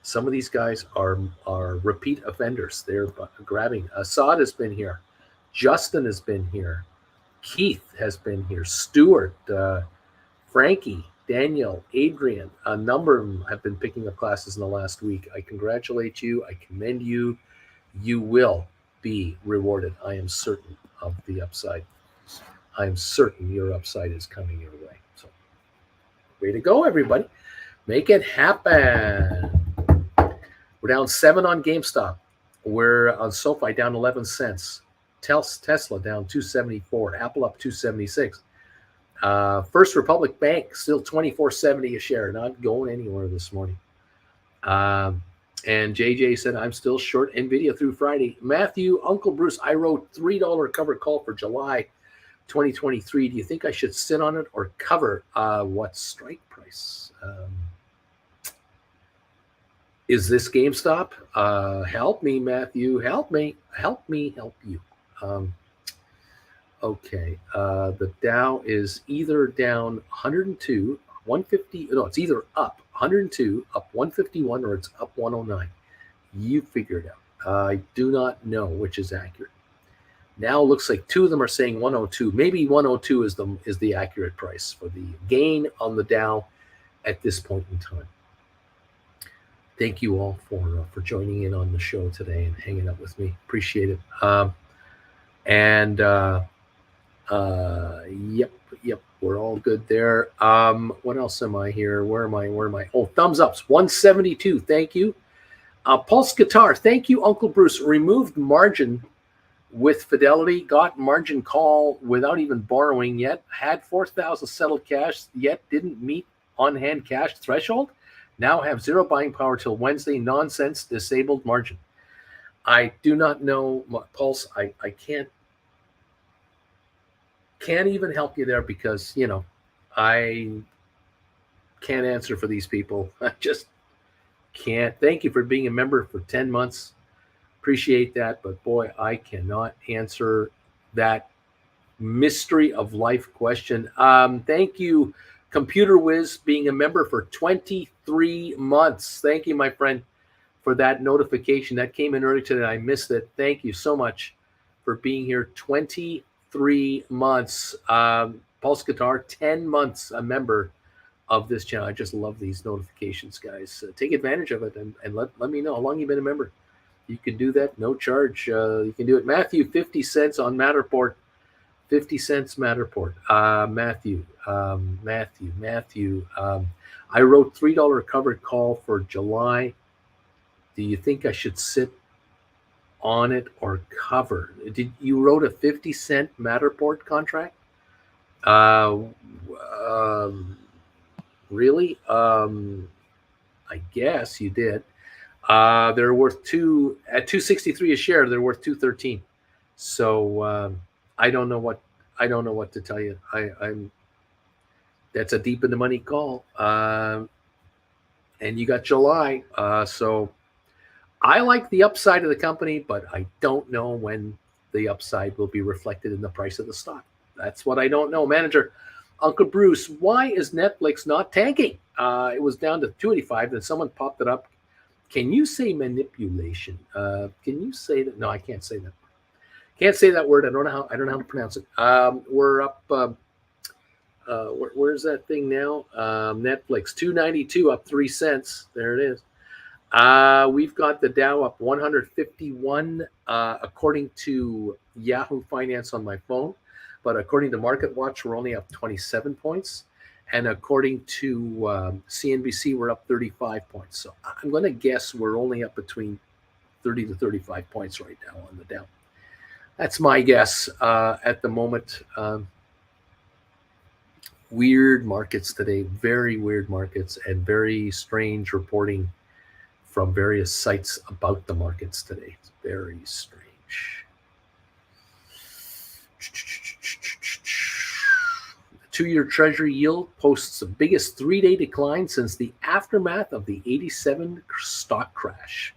Some of these guys are repeat offenders. They're grabbing. Assad has been here. Justin has been here. Keith has been here. Stuart, Frankie, Daniel, Adrian. A number of them have been picking up classes in the last week. I congratulate you. I commend you. You will be rewarded. I am certain of the upside. I am certain your upside is coming your way. So, way to go, everybody. Make it happen. We're down 7 on GameStop. We're on SoFi down 11 cents. Tesla down 274. Apple up 276. First Republic Bank still 24.70 a share. Not going anywhere this morning. And JJ said, I'm still short NVIDIA through Friday. Matthew, Uncle Bruce, I wrote $3 covered call for July 2023. Do you think I should sit on it or cover? What strike price? Is this GameStop? Help me, Matthew. Help me. Help me. Help you. Okay. The Dow is either down 102, 150. No, it's either up 102, up 151, or it's up 109. You figure it out. I do not know which is accurate. Now it looks like two of them are saying 102. Maybe 102 is the accurate price for the gain on the Dow at this point in time. Thank you all for joining in on the show today and hanging out with me. Appreciate it. Yep, we're all good there. What else am I here? Where am I? Oh, thumbs ups, 172. Thank you. Pulse Guitar, thank you, Uncle Bruce. Removed margin with Fidelity, got margin call without even borrowing yet, had 4,000 settled cash, yet didn't meet on-hand cash threshold. Now have zero buying power till Wednesday. Nonsense, disabled margin. I do not know, Pulse. I can't even help you there because, I can't answer for these people. I just can't. Thank you for being a member for 10 months. Appreciate that. But boy, I cannot answer that mystery of life question. Thank you, Computer Whiz, being a member for 23 months. Thank you, my friend, for that notification. That came in early today. I missed it. Thank you so much for being here. 23 months. Pulse Guitar, 10 months a member of this channel. I just love these notifications, guys. Take advantage of it and let me know how long you've been a member. You can do that, no charge. You can do it. Matthew, 50 cents on Matterport. 50 cents Matterport. Matthew. I wrote $3 covered call for July. Do you think I should sit on it or cover? Did you wrote a 50-cent Matterport contract? Really? I guess you did. They're worth at $2.63 a share. They're worth $2.13. So I don't know what to tell you. That's a deep in the money call. And you got July. So I like the upside of the company, but I don't know when the upside will be reflected in the price of the stock. That's what I don't know. Manager, Uncle Bruce, why is Netflix not tanking? It was down to 285, then someone popped it up. Can you say manipulation? Can you say that? No, I can't say that. Can't say that word. I don't know how to pronounce it. We're up. Where's that thing now? Netflix 292 up 3 cents. There it is. We've got the Dow up 151 according to Yahoo Finance on my phone, but according to Market Watch, we're only up 27 points. And according to CNBC, we're up 35 points. So I'm going to guess we're only up between 30 to 35 points right now on the Dow. That's my guess at the moment. Weird markets today, very weird markets, and very strange reporting from various sites about the markets today. It's very strange. The 2-year Treasury yield posts the biggest 3-day decline since the aftermath of the 87 stock crash.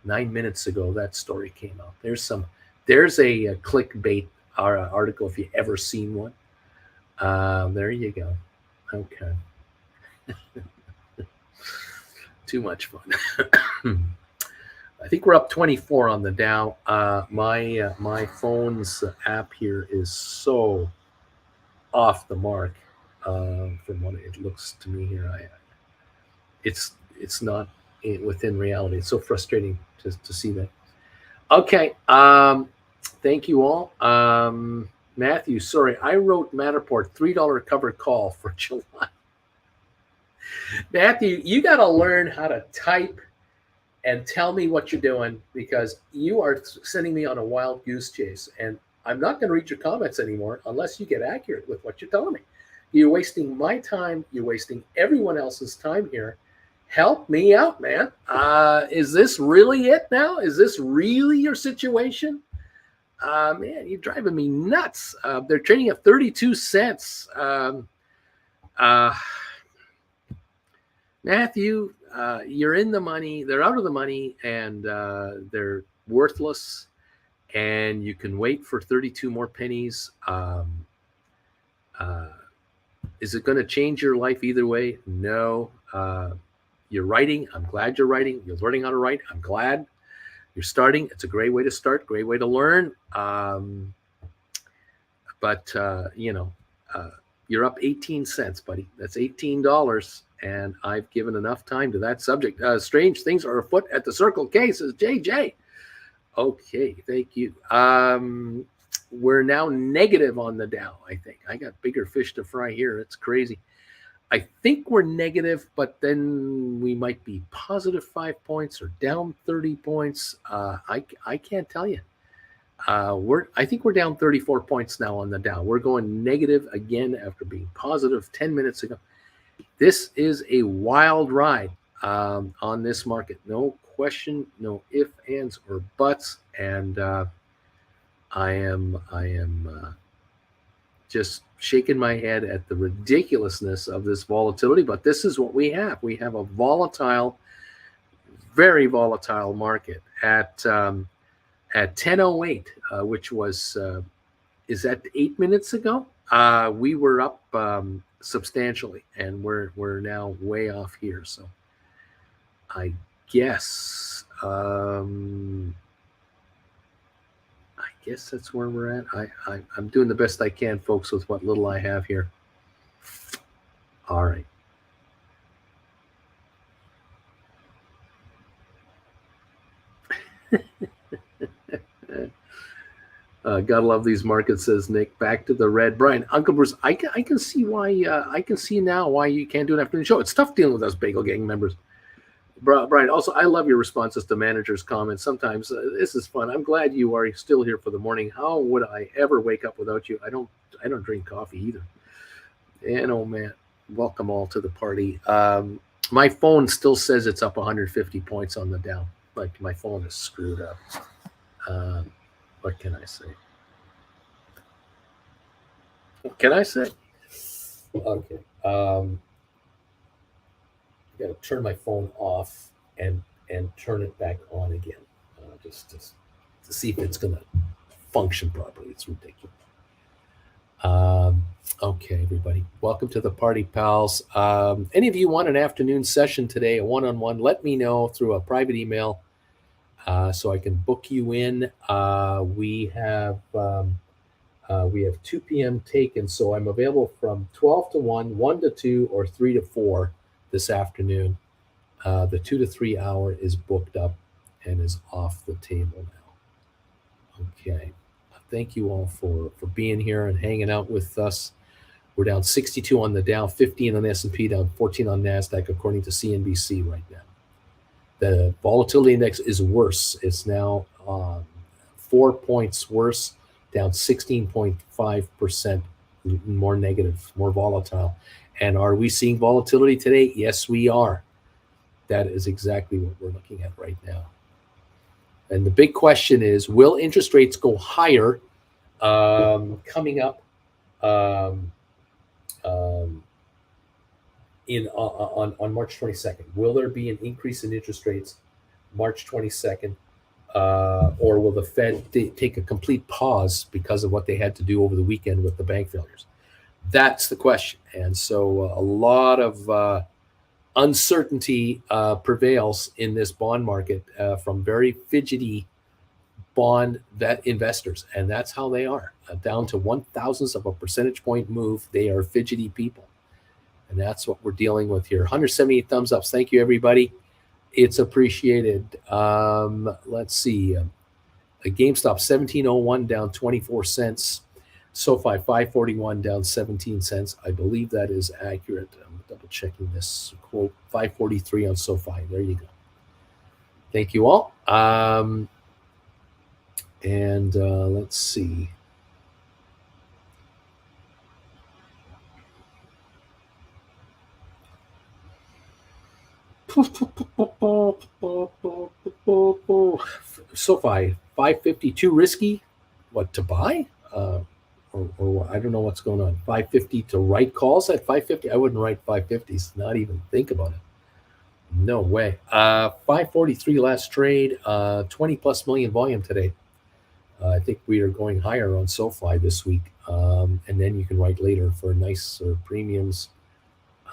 9 minutes ago, that story came out. There's a clickbait article if you ever seen one. There you go. Okay. Too much fun. I think we're up 24 on the Dow. My phone's app here is so off the mark from what it looks to me here. It's not within reality. It's so frustrating to see that. Okay. Thank you all. Matthew, sorry, I wrote Matterport $3 covered call for July. Matthew, you got to learn how to type and tell me what you're doing, because you are sending me on a wild goose chase, and I'm not going to read your comments anymore unless you get accurate with what you're telling me. You're wasting my time. You're wasting everyone else's time here. Help me out, man. Is this really it now? Is this really your situation? Man, you're driving me nuts. They're trading at 32 cents. Matthew, you're in the money. They're out of the money, and they're worthless. And you can wait for 32 more pennies. Is it going to change your life either way? No. You're writing. I'm glad you're writing. You're learning how to write. I'm glad you're starting. It's a great way to start, great way to learn. But you're up 18 cents, buddy. That's $18. And I've given enough time to that subject. Strange things are afoot at the Circle K, says JJ. Okay, thank you. We're now negative on the Dow, I think. I got bigger fish to fry here. It's crazy. I think we're negative, but then we might be positive 5 points or down 30 points. I can't tell you. I think we're down 34 points now on the Dow. We're going negative again after being positive 10 minutes ago. This is a wild ride on this market. No question, no ifs, ands, or buts. And I am just shaking my head at the ridiculousness of this volatility. But this is what we have. We have a volatile, very volatile market at 10:08, which was is that 8 minutes ago? We were up substantially, and we're now way off here. So I guess that's where we're at. I'm doing the best I can, folks, with what little I have here. All right. Gotta love these markets, says Nick. Back to the red. Brian, Uncle Bruce, I can see why. I can see now why you can't do an afternoon show. It's tough dealing with us Bagel Gang members. Brian, also, I love your responses to managers' comments. Sometimes this is fun. I'm glad you are still here for the morning. How would I ever wake up without you? I don't drink coffee either. And oh man, welcome all to the party. My phone still says it's up 150 points on the Dow. Like my phone is screwed up. What can I say? What can I say? Okay. Got to turn my phone off and turn it back on again, just to see if it's going to function properly. It's ridiculous. Okay, everybody, welcome to the party, pals. Any of you want an afternoon session today, a one-on-one? Let me know through a private email so I can book you in. We have 2 p.m. taken, so I'm available from 12 to 1, 1 to 2, or 3 to 4 this afternoon. The 2 to 3 hour is booked up and is off the table now. Okay. Thank you all for being here and hanging out with us. We're down 62 on the Dow, 15 on the S&P, down 14 on NASDAQ, according to CNBC right now. The volatility index is worse. It's now 4 points worse, down 16.5%, more negative, more volatile. And are we seeing volatility today? Yes, we are. That is exactly what we're looking at right now. And the big question is, will interest rates go higher coming up on March 22nd? Will there be an increase in interest rates March 22nd? Or will the Fed take a complete pause because of what they had to do over the weekend with the bank failures? That's the question. And so a lot of uncertainty prevails in this bond market from very fidgety bond investors. And that's how they are. Down to 1/1000th of a percentage point move, they are fidgety people. And that's what we're dealing with here. 178 thumbs ups. Thank you, everybody. It's appreciated. Let's see. GameStop 1701 down 24 cents. SoFi 541 down 17 cents. I believe that is accurate. I'm double checking this quote. 543 on SoFi. There you go. Thank you all. Let's see. SoFi 552 risky. what to buy, or I don't know what's going on. 550 to write calls at 550. I wouldn't write 550s. Not even think about it. No way. 543 last trade. 20 plus million volume today. I think we are going higher on SoFi this week, and then you can write later for nicer premiums.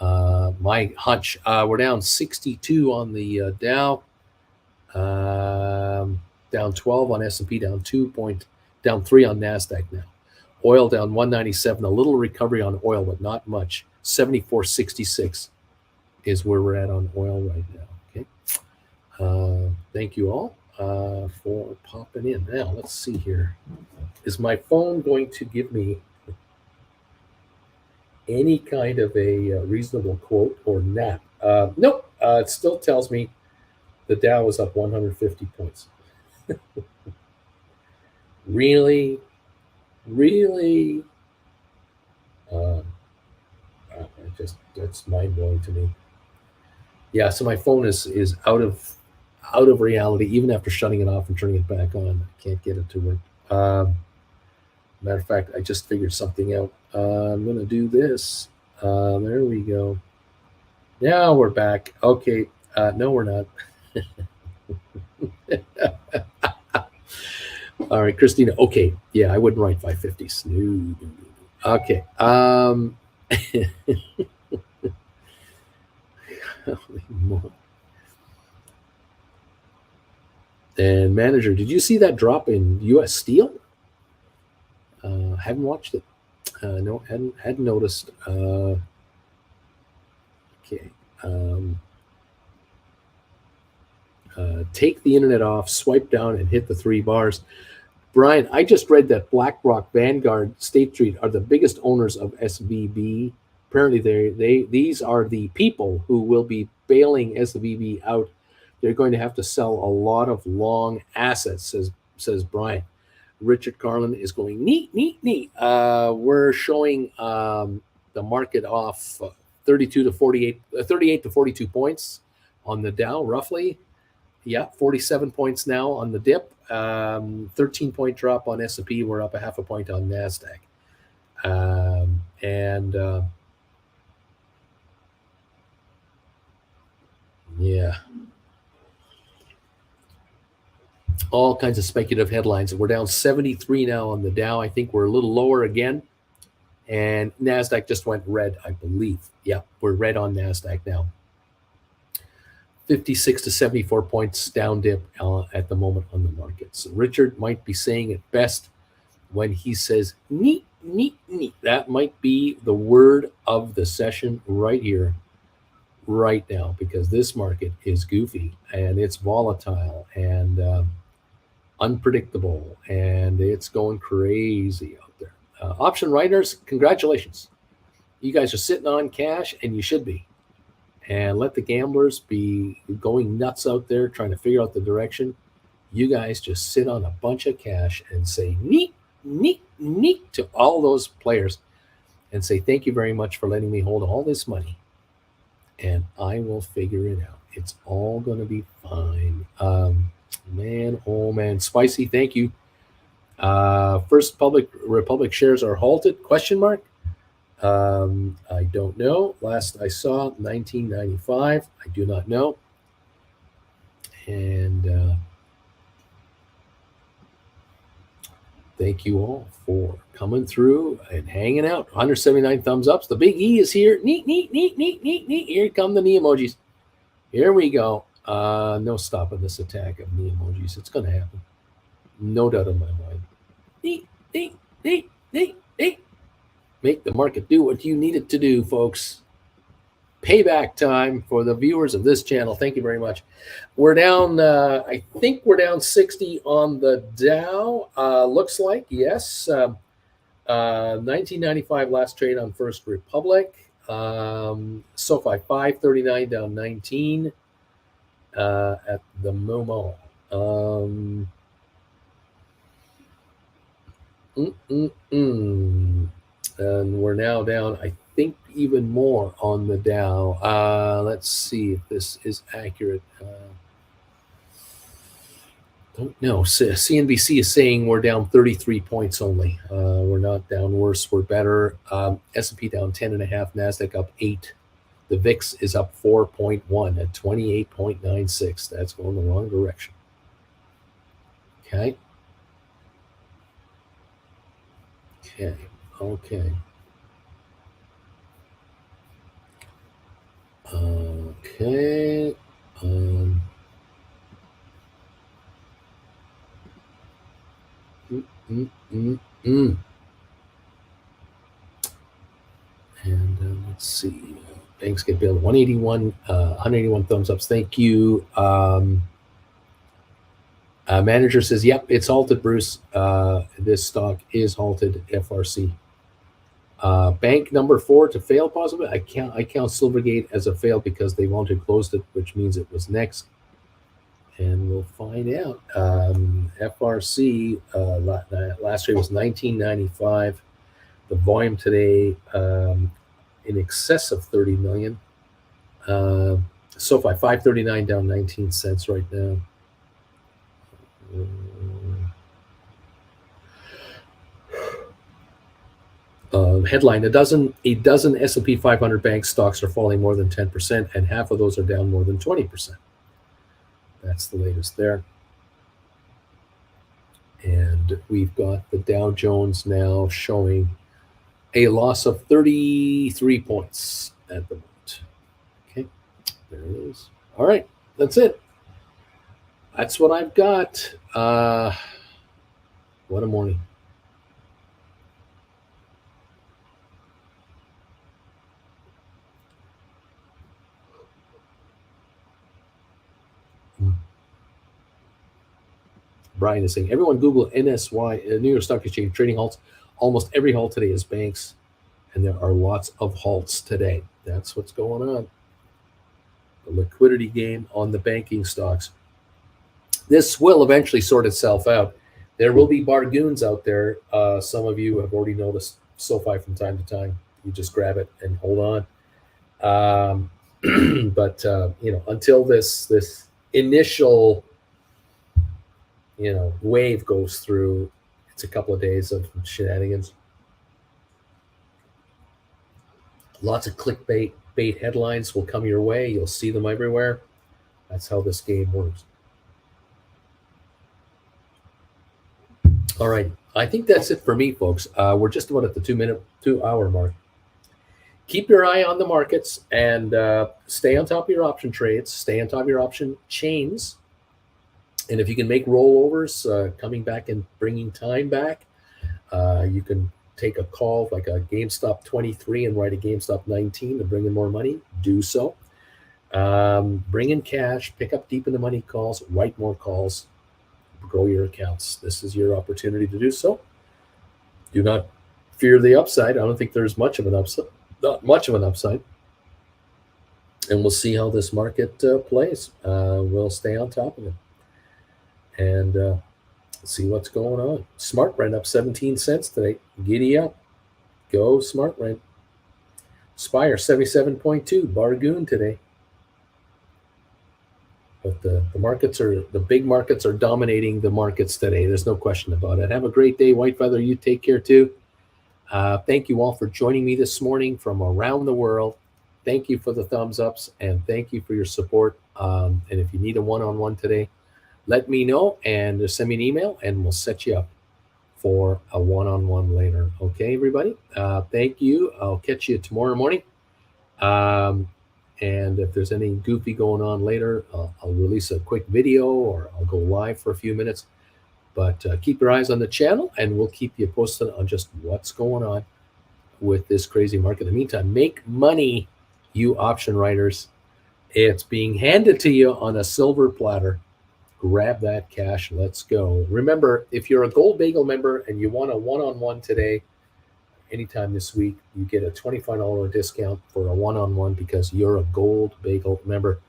My hunch, we're down 62 on the Dow, down 12 on S&P, down 3 on NASDAQ now. Oil down 197, a little recovery on oil, but not much. 74.66 is where we're at on oil right now. Okay. Thank you all for popping in. Now, let's see here. Is my phone going to give me any kind of a reasonable quote or nap? Nope. It still tells me the Dow is up 150 points. Really? That's mind-blowing to me. Yeah, so my phone is out of reality, even after shutting it off and turning it back on. I can't get it to work. Matter of fact, I just figured something out. I'm going to do this. There we go. Now we're back. Okay. No, we're not. All right, Christina. Okay. Yeah, I wouldn't write 550s. No. Okay. And manager, did you see that drop in U.S. steel? Haven't watched it. No, hadn't noticed. Okay. Take the internet off, swipe down, and hit the 3 bars. Brian, I just read that BlackRock, Vanguard, State Street are the biggest owners of SVB. Apparently, these are the people who will be bailing SVB out. They're going to have to sell a lot of long assets, says Brian. Richard Carlin is going neat. We're showing the market off 38 to 42 points on the Dow, roughly. Yeah, 47 points now on the dip. 13-point drop on S&P. We're up a half a point on NASDAQ. Yeah. All kinds of speculative headlines. We're down 73 now on the Dow. I think we're a little lower again. And NASDAQ just went red, I believe. Yeah, we're red on NASDAQ now. 56 to 74 points down dip at the moment on the markets. Richard might be saying it best when he says neat. That might be the word of the session right here, right now, because this market is goofy and it's volatile and unpredictable, and it's going crazy out there. Option writers, congratulations. You guys are sitting on cash, and you should be. And let the gamblers be going nuts out there trying to figure out the direction. You guys just sit on a bunch of cash and say neat to all those players and say thank you very much for letting me hold all this money, and I will figure it out. It's all going to be fine. Man, Spicy, thank you. First Republic shares are halted, question mark. I don't know. Last I saw, 1995. I do not know. And thank you all for coming through and hanging out. 179 thumbs ups. The big E is here. Neat. Here come the knee emojis. Here we go. No stopping this attack of knee emojis. It's going to happen. No doubt in my mind. Neat. Make the market do what you need it to do, folks. Payback time for the viewers of this channel. Thank you very much. We're down, I think we're down 60 on the Dow. Looks like, yes. 1995 last trade on First Republic. SoFi 539 down 19 at the moment. And we're now down, I think, even more on the Dow. Let's see if this is accurate. No, CNBC is saying we're down 33 points only. We're not down worse, we're better. S&P down 10.5, NASDAQ up 8. The VIX is up 4.1 at 28.96. That's going the wrong direction. Okay. Okay. And let's see. Banks get billed 181 thumbs ups. Thank you. Manager says, yep, it's halted, Bruce. This stock is halted, FRC. Bank number 4 to fail possibly. I count Silvergate as a fail because they wanted to close it, which means it was next. And we'll find out. FRC last year was 1995. The volume today in excess of 30 million. SoFi 539 down 19 cents right now. Headline: a dozen S&P 500 bank stocks are falling more than 10%, and half of those are down more than 20%. That's the latest there. And we've got the Dow Jones now showing a loss of 33 points at the moment. Okay, there it is. All right, that's it. That's what I've got. What a morning. Brian is saying, everyone Google NSY, New York Stock Exchange trading halts. Almost every halt today is banks, and there are lots of halts today. That's what's going on. The liquidity game on the banking stocks. This will eventually sort itself out. There will be bargoons out there. Some of you have already noticed SoFi from time to time. You just grab it and hold on. But until this initial wave goes through, it's a couple of days of shenanigans. Lots of clickbait headlines will come your way. You'll see them everywhere. That's how this game works. All right. I think that's it for me, folks. We're just about at the 2 hour mark. Keep your eye on the markets and stay on top of your option trades. Stay on top of your option chains. And if you can make rollovers, coming back and bringing time back, you can take a call like a GameStop 23 and write a GameStop 19 to bring in more money. Do so. Bring in cash, pick up deep in the money calls, write more calls, grow your accounts. This is your opportunity to do so. Do not fear the upside. I don't think there's much of an upside. Not much of an upside. And we'll see how this market plays. We'll stay on top of it. And see what's going on. Smart Rent up 17 cents today. Giddy up. Go Smart Rent. Spire 77.2. Bargoon today. But the big markets are dominating the markets today. There's no question about it. Have a great day, White Feather. You take care too. Thank you all for joining me this morning from around the world. Thank you for the thumbs ups and thank you for your support. And if you need a one-on-one today, let me know and just send me an email and we'll set you up for a one-on-one later. Okay, everybody? Thank you. I'll catch you tomorrow morning. And if there's any goofy going on later, I'll release a quick video or I'll go live for a few minutes. But keep your eyes on the channel and we'll keep you posted on just what's going on with this crazy market. In the meantime, make money, you option writers. It's being handed to you on a silver platter. Grab that cash. Let's go. Remember, if you're a Gold Bagel member and you want a one-on-one today, anytime this week, you get a $25 discount for a one-on-one because you're a Gold Bagel member.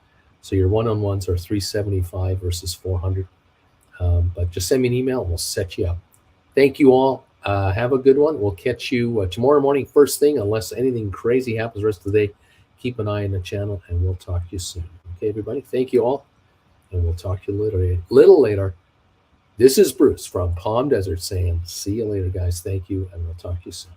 So your one-on-ones are $375 versus $400. But just send me an email and we'll set you up. Thank you all. Have a good one. We'll catch you tomorrow morning first thing, unless anything crazy happens the rest of the day. Keep an eye on the channel and we'll talk to you soon. Okay, everybody. Thank you all. And we'll talk to you little later. This is Bruce from Palm Desert saying, see you later, guys. Thank you, and we'll talk to you soon.